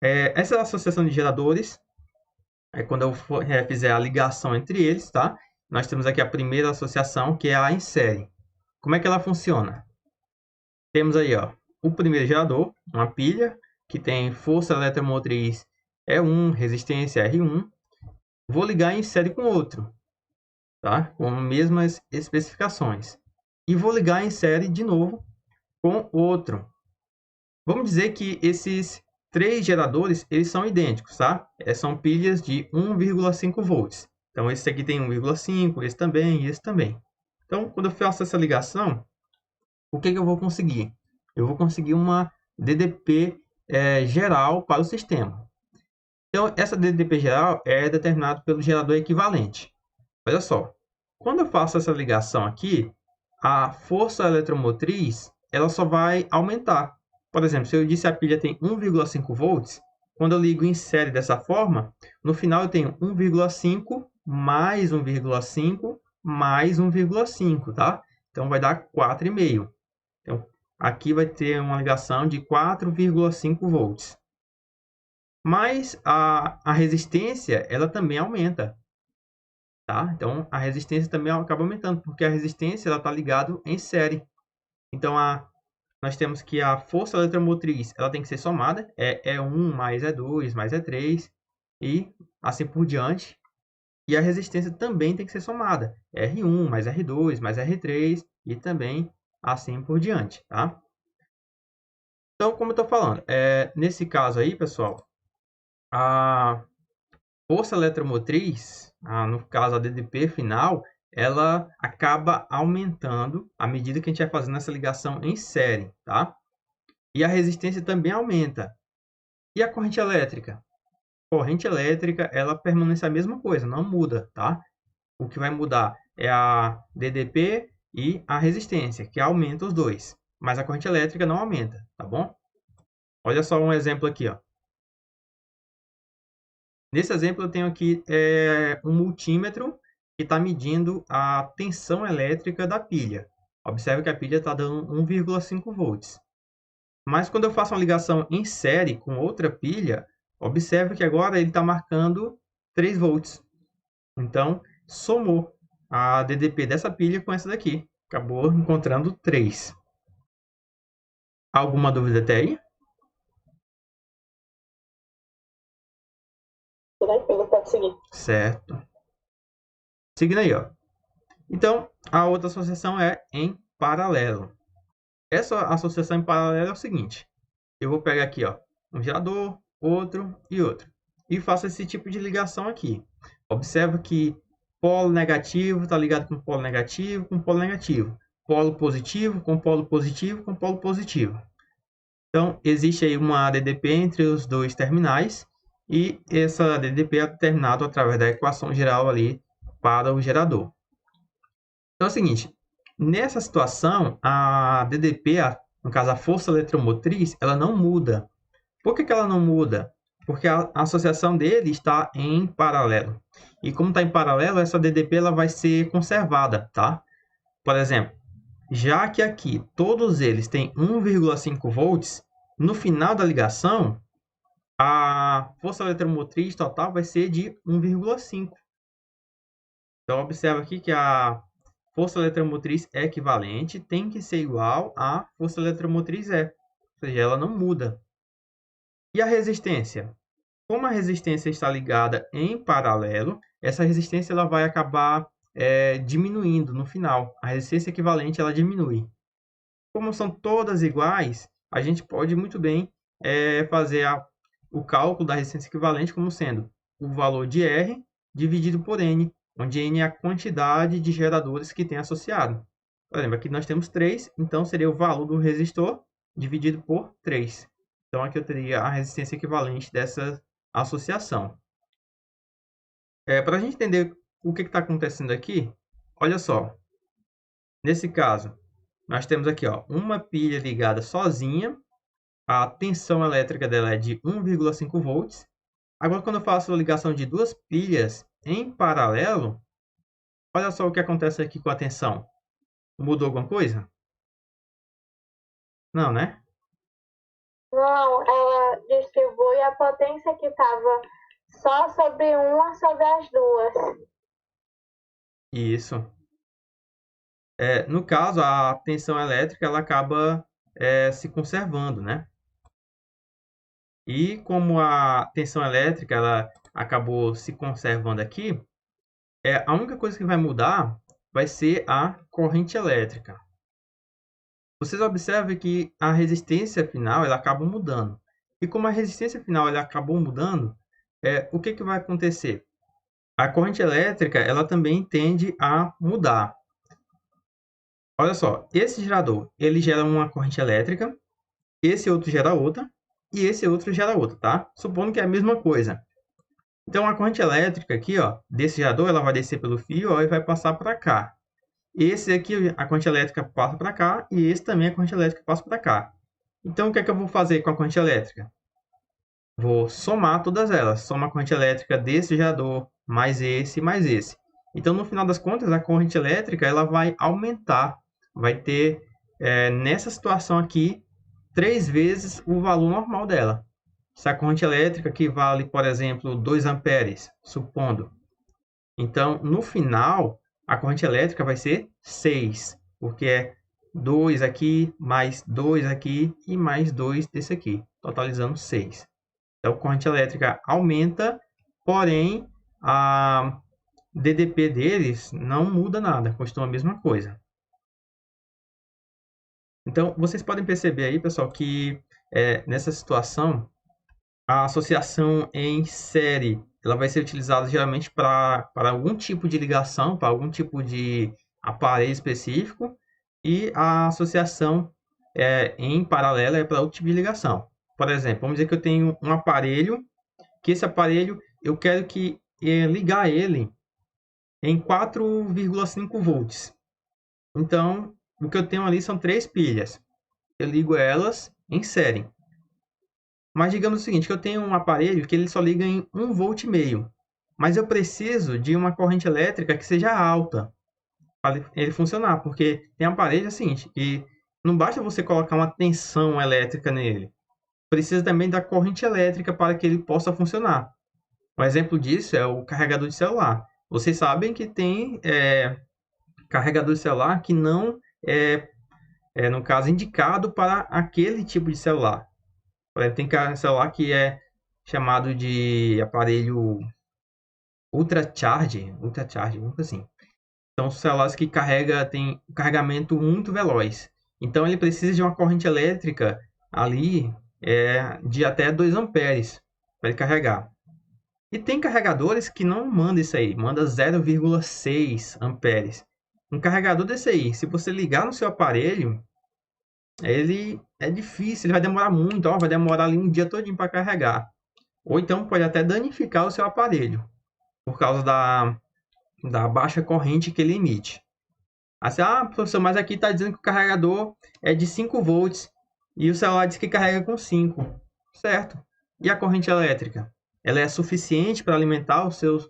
Essa associação de geradores quando eu fizer a ligação entre eles, tá? Nós temos aqui a primeira associação, que é a em série. Como é que ela funciona? Temos aí, ó, o primeiro gerador, uma pilha, que tem força eletromotriz E1, resistência R1. Vou ligar em série com outro, tá? Com as mesmas especificações. E vou ligar em série de novo com outro. Vamos dizer que esses 3 geradores, eles são idênticos, tá? São pilhas de 1,5 volts. Então, esse aqui tem 1,5, esse também e esse também. Então, quando eu faço essa ligação, o que eu vou conseguir? Eu vou conseguir uma DDP geral para o sistema. Então, essa DDP geral é determinada pelo gerador equivalente. Olha só, quando eu faço essa ligação aqui, a força eletromotriz ela só vai aumentar. Por exemplo, se eu disse a pilha tem 1,5 volts, quando eu ligo em série dessa forma, no final eu tenho 1,5 mais 1,5 mais 1,5, tá? Então, vai dar 4,5. Então, aqui vai ter uma ligação de 4,5 volts. Mas a resistência, ela também aumenta. Tá? Então, a resistência também acaba aumentando, porque a resistência está ligada em série. Então, nós temos que a força eletromotriz ela tem que ser somada, é E1 mais E2 mais E3 e assim por diante. E a resistência também tem que ser somada, R1 mais R2 mais R3 e também assim por diante. Tá? Então, como eu estou falando, nesse caso aí, pessoal, a força eletromotriz, no caso a DDP final, ela acaba aumentando à medida que a gente vai fazendo essa ligação em série, tá? E a resistência também aumenta. E a corrente elétrica? A corrente elétrica, ela permanece a mesma coisa, não muda, tá? O que vai mudar é a DDP e a resistência, que aumenta os dois. Mas a corrente elétrica não aumenta, tá bom? Olha só um exemplo aqui, ó. Nesse exemplo, eu tenho aqui um multímetro que está medindo a tensão elétrica da pilha. Observe que a pilha está dando 1,5 volts. Mas quando eu faço uma ligação em série com outra pilha, observe que agora ele está marcando 3 volts. Então, somou a DDP dessa pilha com essa daqui. Acabou encontrando 3. Alguma dúvida até aí? Tranquilo, pode seguir. Certo. Seguindo aí, ó. Então, a outra associação é em paralelo. Essa associação em paralelo é o seguinte. Eu vou pegar aqui, ó, um gerador, outro e outro. E faço esse tipo de ligação aqui. Observa que polo negativo está ligado com polo negativo, com polo negativo. Polo positivo com polo positivo, com polo positivo. Então, existe aí uma DDP entre os dois terminais. E essa DDP é determinada através da equação geral ali para o gerador. Então é o seguinte, nessa situação, a DDP, no caso a força eletromotriz, ela não muda. Por que ela não muda? Porque a associação dele está em paralelo. E como está em paralelo, essa DDP ela vai ser conservada, tá? Por exemplo, já que aqui todos eles têm 1,5 volts, no final da ligação, a força eletromotriz total vai ser de 1,5. Então, observa aqui que a força eletromotriz equivalente tem que ser igual à força eletromotriz E. Ou seja, ela não muda. E a resistência? Como a resistência está ligada em paralelo, essa resistência ela vai acabar diminuindo no final. A resistência equivalente ela diminui. Como são todas iguais, a gente pode muito bem fazer o cálculo da resistência equivalente como sendo o valor de R dividido por N, onde N é a quantidade de geradores que tem associado. Por exemplo, aqui nós temos 3, então seria o valor do resistor dividido por 3. Então, aqui eu teria a resistência equivalente dessa associação. Para a gente entender o que está acontecendo aqui, olha só. Nesse caso, nós temos aqui, ó, uma pilha ligada sozinha, a tensão elétrica dela é de 1,5 volts. Agora, quando eu faço a ligação de duas pilhas em paralelo, olha só o que acontece aqui com a tensão. Mudou alguma coisa? Não, né? Não, ela distribui a potência que estava só sobre uma sobre as duas. Isso. No caso, a tensão elétrica ela acaba se conservando, né? E como a tensão elétrica ela acabou se conservando aqui, a única coisa que vai mudar vai ser a corrente elétrica. Vocês observam que a resistência final ela acaba mudando. E como a resistência final ela acabou mudando, o que vai acontecer? A corrente elétrica ela também tende a mudar. Olha só, esse gerador ele gera uma corrente elétrica, esse outro gera outra, e esse outro gera outra, tá? Supondo que é a mesma coisa. Então, a corrente elétrica aqui, ó, desse gerador, ela vai descer pelo fio, ó, e vai passar para cá. Esse aqui, a corrente elétrica passa para cá, e esse também a corrente elétrica passa para cá. Então, o que é que eu vou fazer com a corrente elétrica? Vou somar todas elas. Soma a corrente elétrica desse gerador, mais esse, mais esse. Então, no final das contas, a corrente elétrica ela vai aumentar. Vai ter, nessa situação aqui, 3 vezes o valor normal dela. Se a corrente elétrica aqui vale, por exemplo, 2 amperes, supondo. Então, no final, a corrente elétrica vai ser 6, porque é 2 aqui, mais 2 aqui e mais 2 desse aqui, totalizando 6. Então, a corrente elétrica aumenta, porém, a DDP deles não muda nada, continua a mesma coisa. Então, vocês podem perceber aí, pessoal, que nessa situação, a associação em série ela vai ser utilizada geralmente para algum tipo de ligação, para algum tipo de aparelho específico, e a associação em paralelo é para outro tipo de ligação. Por exemplo, vamos dizer que eu tenho um aparelho, que esse aparelho eu quero ligar ele em 4,5 volts. Então, o que eu tenho ali são 3 pilhas. Eu ligo elas em série. Mas digamos o seguinte, que eu tenho um aparelho que ele só liga em 1,5 volt, mas eu preciso de uma corrente elétrica que seja alta para ele funcionar, porque tem aparelho assim, que não basta você colocar uma tensão elétrica nele, precisa também da corrente elétrica para que ele possa funcionar. Um exemplo disso é o carregador de celular. Vocês sabem que tem carregador de celular que não no caso, indicado para aquele tipo de celular. Por exemplo, tem celular que é chamado de aparelho ultracharge, nunca assim. São celulares que tem um carregamento muito veloz. Então, ele precisa de uma corrente elétrica ali de até 2 amperes para ele carregar. E tem carregadores que não mandam isso aí, manda 0,6 amperes. Um carregador desse aí, se você ligar no seu aparelho, ele é difícil, ele vai demorar muito, vai demorar ali um dia todinho para carregar. Ou então pode até danificar o seu aparelho, por causa da baixa corrente que ele emite. Assim, professor, mas aqui está dizendo que o carregador é de 5 volts e o celular diz que carrega com 5. Certo. E a corrente elétrica? Ela é suficiente para alimentar o seu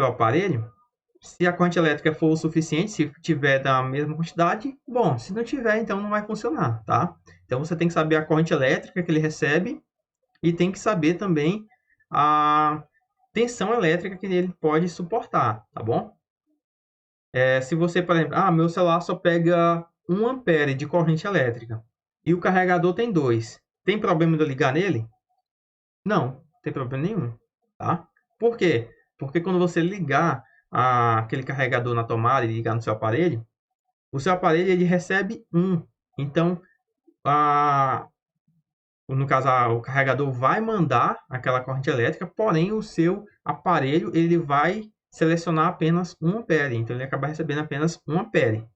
aparelho? Se a corrente elétrica for o suficiente, se tiver da mesma quantidade, bom. Se não tiver, então não vai funcionar, tá? Então, você tem que saber a corrente elétrica que ele recebe e tem que saber também a tensão elétrica que ele pode suportar, tá bom? Se você, por exemplo, meu celular só pega 1 ampere de corrente elétrica e o carregador tem 2. Tem problema de eu ligar nele? Não, não tem problema nenhum, tá? Por quê? Porque quando você ligar aquele carregador na tomada e ligar no seu aparelho, o seu aparelho ele recebe 1. Então, no caso, o carregador vai mandar aquela corrente elétrica, porém o seu aparelho ele vai selecionar apenas 1 ampere. Então, ele acaba recebendo apenas 1 ampere.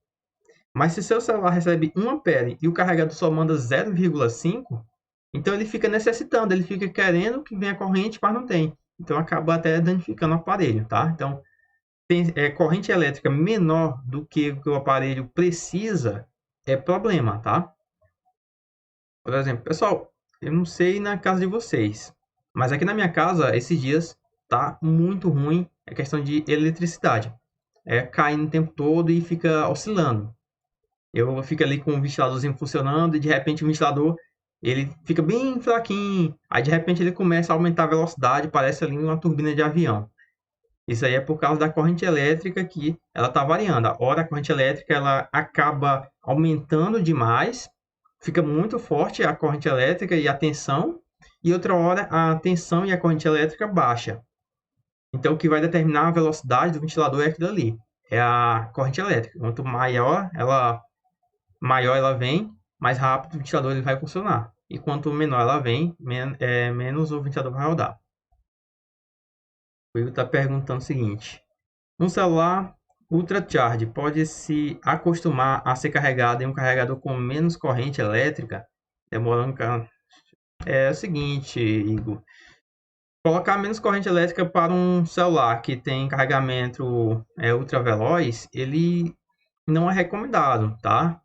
Mas se seu celular recebe 1 ampere e o carregador só manda 0,5, então ele fica necessitando, ele fica querendo que venha corrente, mas não tem. Então, acaba até danificando o aparelho, tá? Então, tem corrente elétrica menor do que o aparelho precisa, é problema, tá? Por exemplo, pessoal, eu não sei na casa de vocês, mas aqui na minha casa, esses dias, tá muito ruim a questão de eletricidade. Caindo o tempo todo e fica oscilando. Eu fico ali com o ventiladorzinho funcionando e de repente o ventilador ele fica bem fraquinho. Aí de repente ele começa a aumentar a velocidade, parece ali uma turbina de avião. Isso aí é por causa da corrente elétrica que ela está variando. A hora a corrente elétrica ela acaba aumentando demais, fica muito forte a corrente elétrica e a tensão, e outra hora a tensão e a corrente elétrica baixa. Então o que vai determinar a velocidade do ventilador é aquilo ali, é a corrente elétrica. Quanto maior ela vem, mais rápido o ventilador ele vai funcionar. E quanto menor ela vem, menos o ventilador vai rodar. O Igor está perguntando o seguinte: um celular Ultra Charge pode se acostumar a ser carregado em um carregador com menos corrente elétrica, demorando... É o seguinte, Igor. Colocar menos corrente elétrica para um celular que tem carregamento ultra veloz, ele não é recomendado, tá?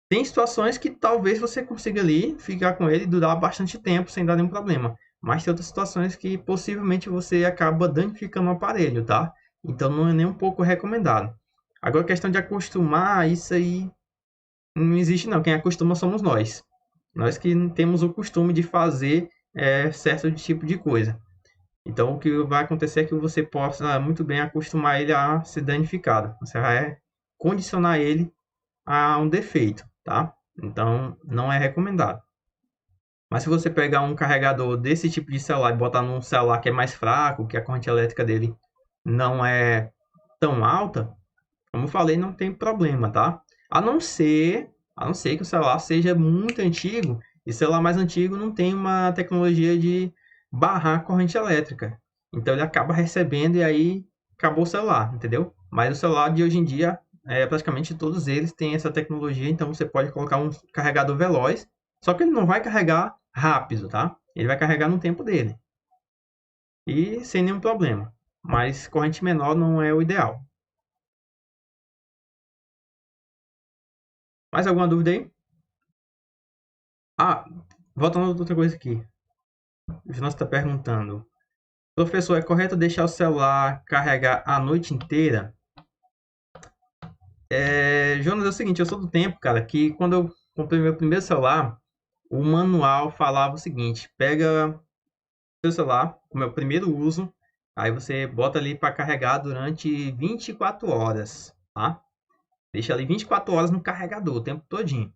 Tem situações que talvez você consiga ali ficar com ele e durar bastante tempo sem dar nenhum problema. Mas tem outras situações que possivelmente você acaba danificando o aparelho, tá? Então não é nem um pouco recomendado. Agora, a questão de acostumar, isso aí não existe não. Quem acostuma somos nós. Nós que temos o costume de fazer certo tipo de coisa. Então o que vai acontecer é que você possa muito bem acostumar ele a ser danificado. Você vai condicionar ele a um defeito, tá? Então não é recomendado. Mas se você pegar um carregador desse tipo de celular e botar num celular que é mais fraco, que a corrente elétrica dele não é tão alta, como eu falei, não tem problema, tá? A não ser que o celular seja muito antigo, e celular mais antigo não tem uma tecnologia de barrar a corrente elétrica. Então ele acaba recebendo e aí acabou o celular, entendeu? Mas o celular de hoje em dia, praticamente todos eles têm essa tecnologia, então você pode colocar um carregador veloz, só que ele não vai carregar rápido, tá? Ele vai carregar no tempo dele. E sem nenhum problema. Mas corrente menor não é o ideal. Mais alguma dúvida aí? Ah, voltando a outra coisa aqui. O Jonas está perguntando: professor, é correto deixar o celular carregar a noite inteira? Jonas, é o seguinte, eu sou do tempo, cara, que quando eu comprei meu primeiro celular, o manual falava o seguinte: pega seu celular, com o meu primeiro uso, aí você bota ali para carregar durante 24 horas, tá? Deixa ali 24 horas no carregador, o tempo todinho.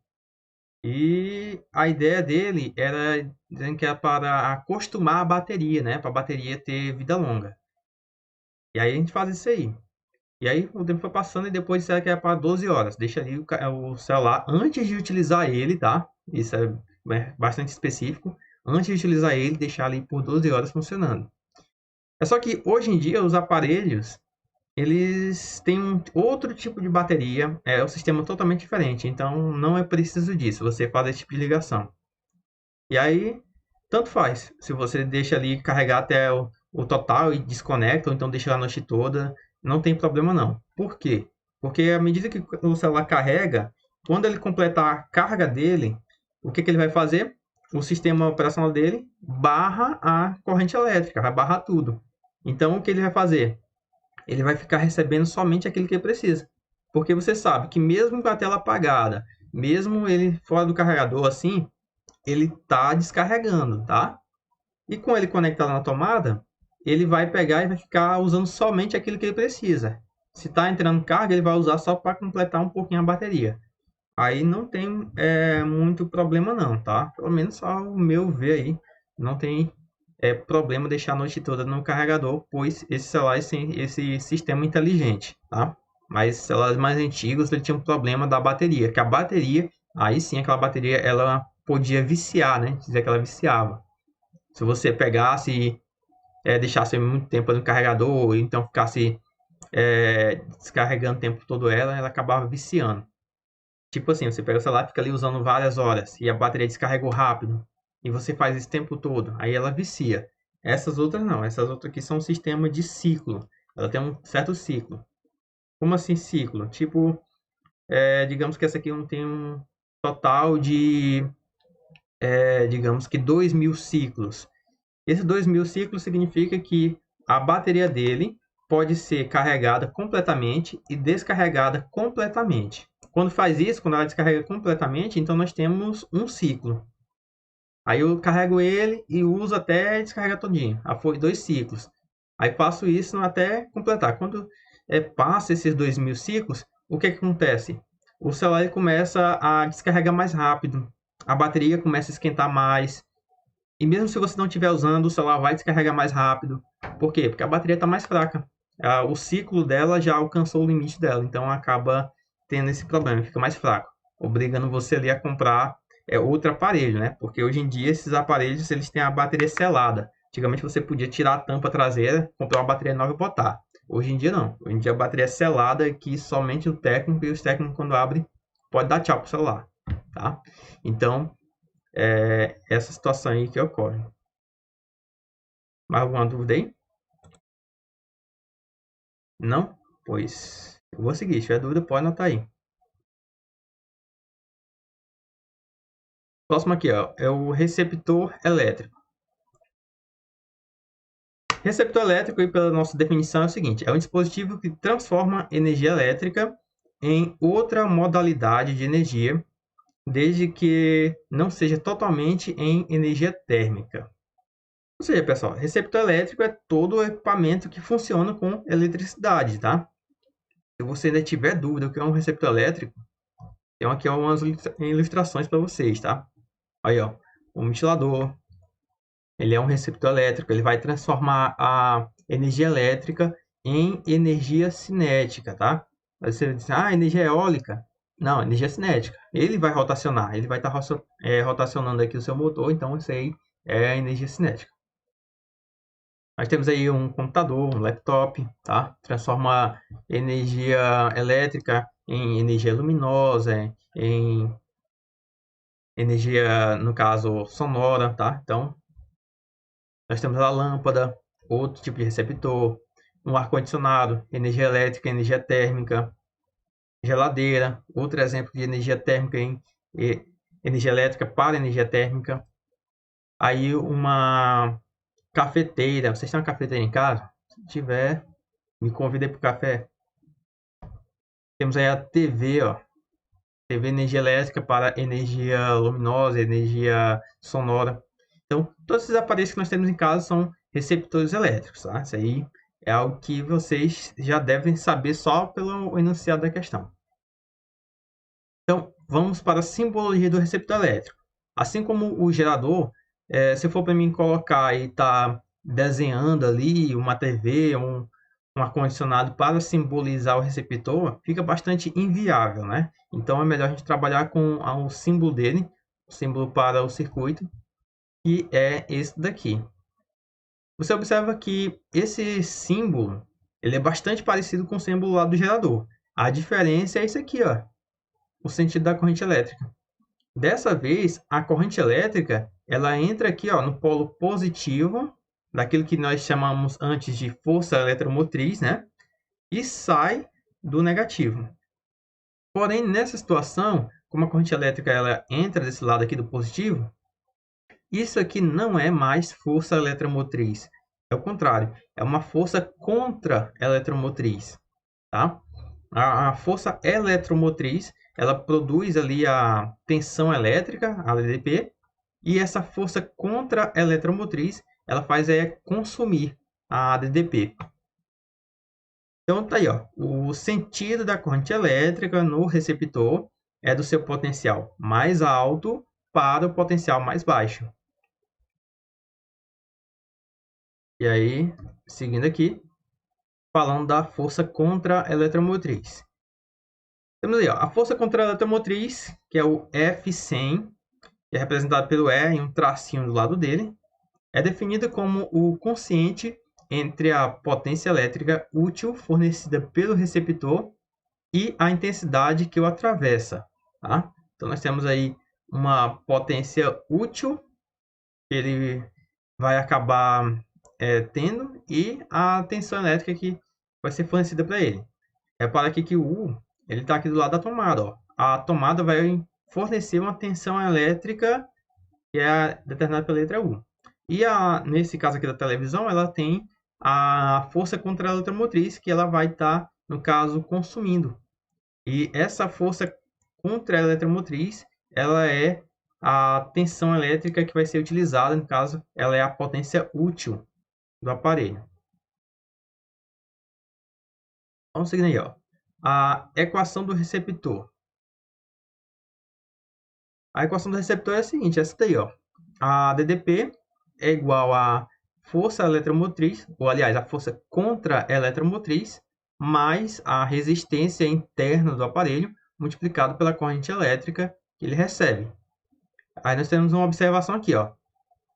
E a ideia dele era dizendo que era para acostumar a bateria, né? Para a bateria ter vida longa. E aí a gente faz isso aí. E aí o tempo foi passando e depois disseram que era para 12 horas. Deixa ali o celular antes de utilizar ele, tá? Isso é bastante específico. Antes de utilizar ele, deixar ali por 12 horas funcionando. É só que hoje em dia os aparelhos eles têm um outro tipo de bateria, é um sistema totalmente diferente, então não é preciso disso, você faz esse tipo de ligação. E aí, tanto faz, se você deixa ali carregar até o total e desconecta, ou então deixa a noite toda, não tem problema não. Por quê? Porque à medida que o celular carrega, quando ele completar a carga dele, o que ele vai fazer? O sistema operacional dele barra a corrente elétrica, vai barrar tudo. Então, o que ele vai fazer? Ele vai ficar recebendo somente aquilo que ele precisa. Porque você sabe que mesmo com a tela apagada, mesmo ele fora do carregador assim, ele está descarregando, tá? E com ele conectado na tomada, ele vai pegar e vai ficar usando somente aquilo que ele precisa. Se está entrando carga, ele vai usar só para completar um pouquinho a bateria. Aí não tem muito problema não, tá? Pelo menos só o meu ver aí, não tem problema deixar a noite toda no carregador, pois esses celulares têm esse sistema inteligente, tá? Mas celulares mais antigos, ele tinha um problema da bateria, que a bateria, aí sim, aquela bateria, ela podia viciar, né? Dizer que ela viciava. Se você pegasse e deixasse muito tempo no carregador, ou então ficasse descarregando o tempo todo ela acabava viciando. Tipo assim, você pega o celular e fica ali usando várias horas, e a bateria descarregou rápido, e você faz esse tempo todo, aí ela vicia. Essas outras não, essas outras aqui são um sistema de ciclo. Ela tem um certo ciclo. Como assim ciclo? Tipo, digamos que essa aqui não tem um total de, digamos que 2.000 ciclos. Esses 2.000 ciclos significa que a bateria dele pode ser carregada completamente e descarregada completamente. Quando faz isso, quando ela descarrega completamente, então nós temos um ciclo. Aí eu carrego ele e uso até descarregar todinho. Aí foi 2 ciclos. Aí faço isso até completar. Quando passa esses 2.000 ciclos, o que acontece? O celular ele começa a descarregar mais rápido. A bateria começa a esquentar mais. E mesmo se você não estiver usando, o celular vai descarregar mais rápido. Por quê? Porque a bateria está mais fraca. O ciclo dela já alcançou o limite dela. Então acaba tendo esse problema, fica mais fraco. Obrigando você ali a comprar outro aparelho, né? Porque hoje em dia esses aparelhos eles têm a bateria selada. Antigamente você podia tirar a tampa traseira, comprar uma bateria nova e botar. Hoje em dia não. Hoje em dia a bateria é selada que somente o técnico e os técnicos quando abrem pode dar tchau pro celular, tá? Então essa situação aí que ocorre. Mais alguma dúvida aí? Não? Pois eu vou seguir. Se tiver dúvida, pode anotar aí. Próximo aqui, ó, é o receptor elétrico. Receptor elétrico, e pela nossa definição, é o seguinte: é um dispositivo que transforma energia elétrica em outra modalidade de energia, desde que não seja totalmente em energia térmica. Ou seja, pessoal, receptor elétrico é todo o equipamento que funciona com eletricidade, tá? Se você ainda tiver dúvida do que é um receptor elétrico, tem aqui algumas ilustrações para vocês, tá? Aí, ó, um ventilador, ele é um receptor elétrico, ele vai transformar a energia elétrica em energia cinética, tá? Aí você diz, energia eólica. Não, energia cinética. Ele vai rotacionar, ele vai estar rotacionando aqui o seu motor, então isso aí é energia cinética. Nós temos aí um computador, um laptop, tá? Transforma energia elétrica em energia luminosa, em energia, no caso, sonora, tá? Então, nós temos a lâmpada, outro tipo de receptor, um ar-condicionado, energia elétrica, energia térmica, geladeira, outro exemplo de energia térmica em energia elétrica para energia térmica. Aí uma cafeteira, vocês têm uma cafeteira em casa? Se tiver, me convidem para o café. Temos aí a TV, ó. TV energia elétrica para energia luminosa, energia sonora. Então, todos esses aparelhos que nós temos em casa são receptores elétricos, tá? Isso aí é algo que vocês já devem saber só pelo enunciado da questão. Então, vamos para a simbologia do receptor elétrico. Assim como o gerador, se for para mim colocar e tá desenhando ali uma TV, um ar-condicionado para simbolizar o receptor, fica bastante inviável, né? Então é melhor a gente trabalhar com o símbolo dele, o símbolo para o circuito, que é esse daqui. Você observa que esse símbolo ele é bastante parecido com o símbolo lá do gerador. A diferença é isso aqui, ó, o sentido da corrente elétrica. Dessa vez, a corrente elétrica ela entra aqui, ó, no polo positivo, daquilo que nós chamamos antes de força eletromotriz, né? E sai do negativo. Porém, nessa situação, como a corrente elétrica ela entra desse lado aqui do positivo, isso aqui não é mais força eletromotriz. É o contrário, é uma força contra-eletromotriz, tá? A força eletromotriz, ela produz ali a tensão elétrica, a ADP, e essa força contra-eletromotriz, ela faz consumir a ADP. Então tá aí, ó, o sentido da corrente elétrica no receptor é do seu potencial mais alto para o potencial mais baixo. E aí, seguindo aqui, falando da força contra-eletromotriz. Temos aí, ó, a força contra-eletromotriz, que é o F100, que é representado pelo E em um tracinho do lado dele, é definida como o quociente entre a potência elétrica útil fornecida pelo receptor e a intensidade que o atravessa, tá? Então, nós temos aí uma potência útil que ele vai acabar tendo e a tensão elétrica que vai ser fornecida para ele. Repara aqui que o U ele está aqui do lado da tomada, ó. A tomada vai fornecer uma tensão elétrica que é determinada pela letra U. E nesse caso aqui da televisão, ela tem a força contra a eletromotriz, que ela vai estar, no caso, consumindo. E essa força contra a eletromotriz, ela é a tensão elétrica que vai ser utilizada, no caso, ela é a potência útil do aparelho. Vamos seguir aí, ó. A equação do receptor. A equação do receptor é a seguinte, essa daí, ó. A DDP é igual a força eletromotriz, ou aliás, a força contra a eletromotriz, mais a resistência interna do aparelho, multiplicado pela corrente elétrica que ele recebe. Aí nós temos uma observação aqui, ó.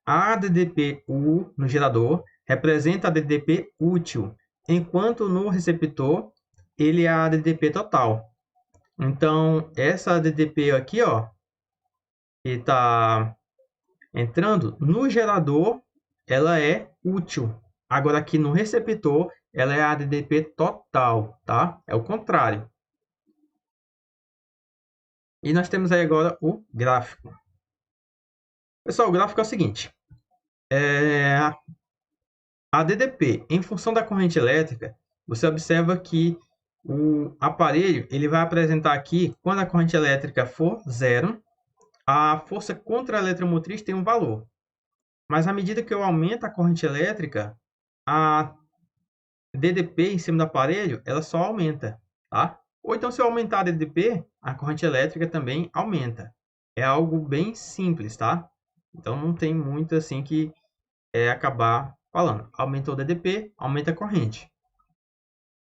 A DDP-U no gerador representa a DDP útil, enquanto no receptor ele é a DDP total. Então, essa DDP aqui, ó, que está entrando no gerador, ela é útil. Agora aqui no receptor, ela é a DDP total, tá? É o contrário. E nós temos aí agora o gráfico. Pessoal, o gráfico é o seguinte. A DDP, em função da corrente elétrica, você observa que o aparelho ele vai apresentar aqui, quando a corrente elétrica for zero, a força contra a eletromotriz tem um valor. Mas à medida que eu aumento a corrente elétrica, a DDP em cima do aparelho, ela só aumenta, tá? Ou então, se eu aumentar a DDP, a corrente elétrica também aumenta. É algo bem simples, tá? Então, não tem muito assim que acabar falando. Aumentou o DDP, aumenta a corrente.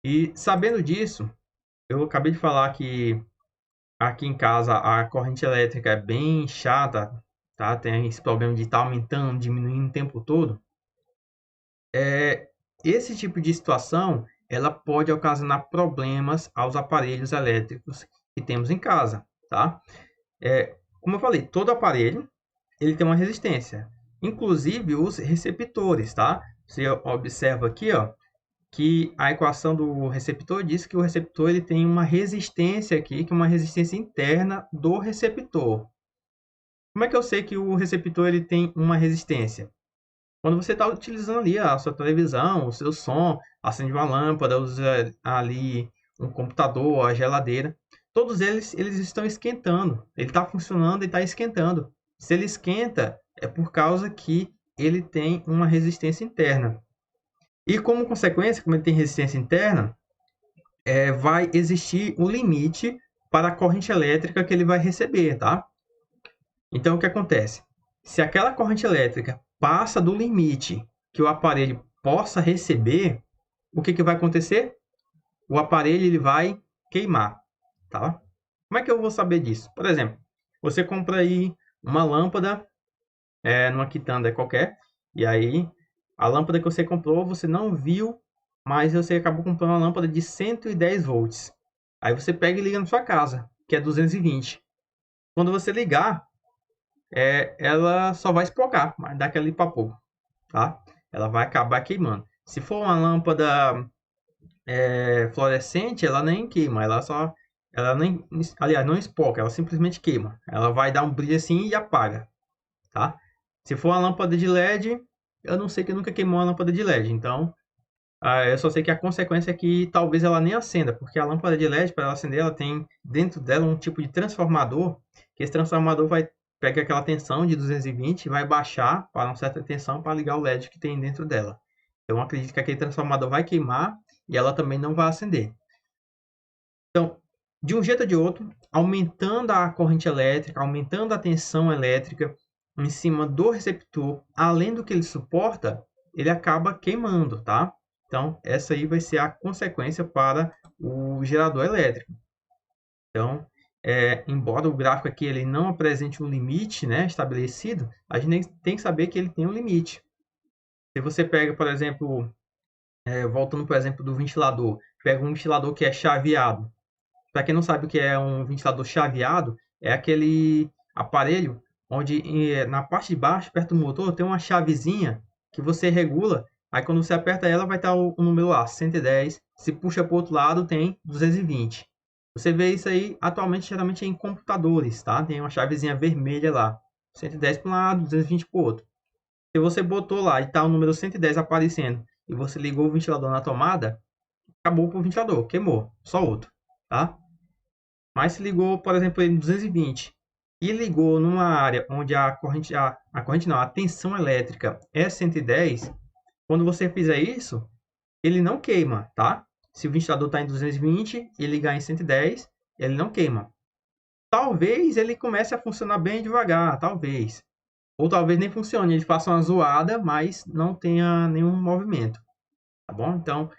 E sabendo disso, eu acabei de falar que aqui em casa a corrente elétrica é bem chata, tá? Tem esse problema de estar aumentando, diminuindo o tempo todo. Esse tipo de situação, ela pode ocasionar problemas aos aparelhos elétricos que temos em casa, tá? Como eu falei, todo aparelho ele tem uma resistência, inclusive os receptores, tá? Você observa aqui, ó, que a equação do receptor diz que o receptor ele tem uma resistência aqui, que é uma resistência interna do receptor. Como é que eu sei que o receptor ele tem uma resistência? Quando você está utilizando ali a sua televisão, o seu som, acende uma lâmpada, usa ali um computador, a geladeira, todos eles estão esquentando. Ele está funcionando e está esquentando. Se ele esquenta, é por causa que ele tem uma resistência interna. E como consequência, como ele tem resistência interna, vai existir um limite para a corrente elétrica que ele vai receber, tá? Então, o que acontece? Se aquela corrente elétrica passa do limite que o aparelho possa receber, o que vai acontecer? O aparelho ele vai queimar, tá? Como é que eu vou saber disso? Por exemplo, você compra aí uma lâmpada numa quitanda qualquer, e aí a lâmpada que você comprou você não viu, mas você acabou comprando uma lâmpada de 110 volts. Aí você pega e liga na sua casa, que é 220. Quando você ligar, ela só vai espocar, mas dá aquele para pouco, tá? Ela vai acabar queimando. Se for uma lâmpada fluorescente, ela nem queima, ela nem, aliás, não espoca, ela simplesmente queima. Ela vai dar um brilho assim e apaga, tá? Se for uma lâmpada de LED, eu não sei, que eu nunca queimou uma lâmpada de LED, então eu só sei que a consequência é que talvez ela nem acenda, porque a lâmpada de LED, para ela acender, ela tem dentro dela um tipo de transformador, que esse transformador vai pegar aquela tensão de 220 e vai baixar para uma certa tensão para ligar o LED que tem dentro dela. Então, eu acredito que aquele transformador vai queimar e ela também não vai acender. Então, de um jeito ou de outro, aumentando a corrente elétrica, aumentando a tensão elétrica em cima do receptor, além do que ele suporta, ele acaba queimando, tá? Então, essa aí vai ser a consequência para o gerador elétrico. Então, embora o gráfico aqui ele não apresente um limite, né, estabelecido, a gente tem que saber que ele tem um limite. Se você pega, por exemplo, voltando para o exemplo do ventilador, pega um ventilador que é chaveado. Para quem não sabe o que é um ventilador chaveado, é aquele aparelho onde na parte de baixo, perto do motor, tem uma chavezinha que você regula. Aí quando você aperta ela, vai estar o número lá, 110. Se puxa para o outro lado, tem 220. Você vê isso aí atualmente, geralmente em computadores, tá? Tem uma chavezinha vermelha lá. 110 para um lado, 220 para o outro. Se você botou lá e tá o número 110 aparecendo e você ligou o ventilador na tomada, acabou pro ventilador, queimou, só outro, tá? Mas se ligou, por exemplo, em 220 e ligou numa área onde a corrente não, a tensão elétrica é 110, quando você fizer isso, ele não queima, tá? Se o ventilador está em 220 e ligar em 110, ele não queima. Talvez ele comece a funcionar bem devagar, talvez. Ou talvez nem funcione, ele faça uma zoada, mas não tenha nenhum movimento, tá bom? Então,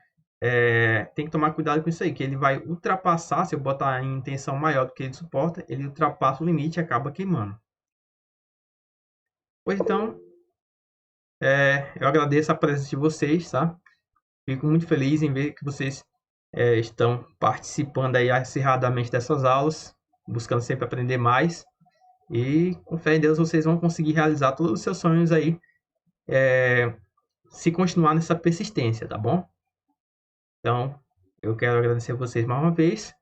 tem que tomar cuidado com isso aí, que ele vai ultrapassar, se eu botar em tensão maior do que ele suporta, ele ultrapassa o limite e acaba queimando. Pois então, eu agradeço a presença de vocês, tá? Fico muito feliz em ver que vocês estão participando aí acirradamente dessas aulas, buscando sempre aprender mais. E com fé em Deus vocês vão conseguir realizar todos os seus sonhos aí, se continuar nessa persistência, tá bom? Então, eu quero agradecer a vocês mais uma vez,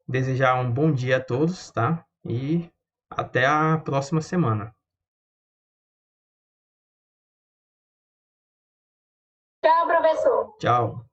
desejar um bom dia a todos, tá? E até a próxima semana. Tchau, professor. Tchau.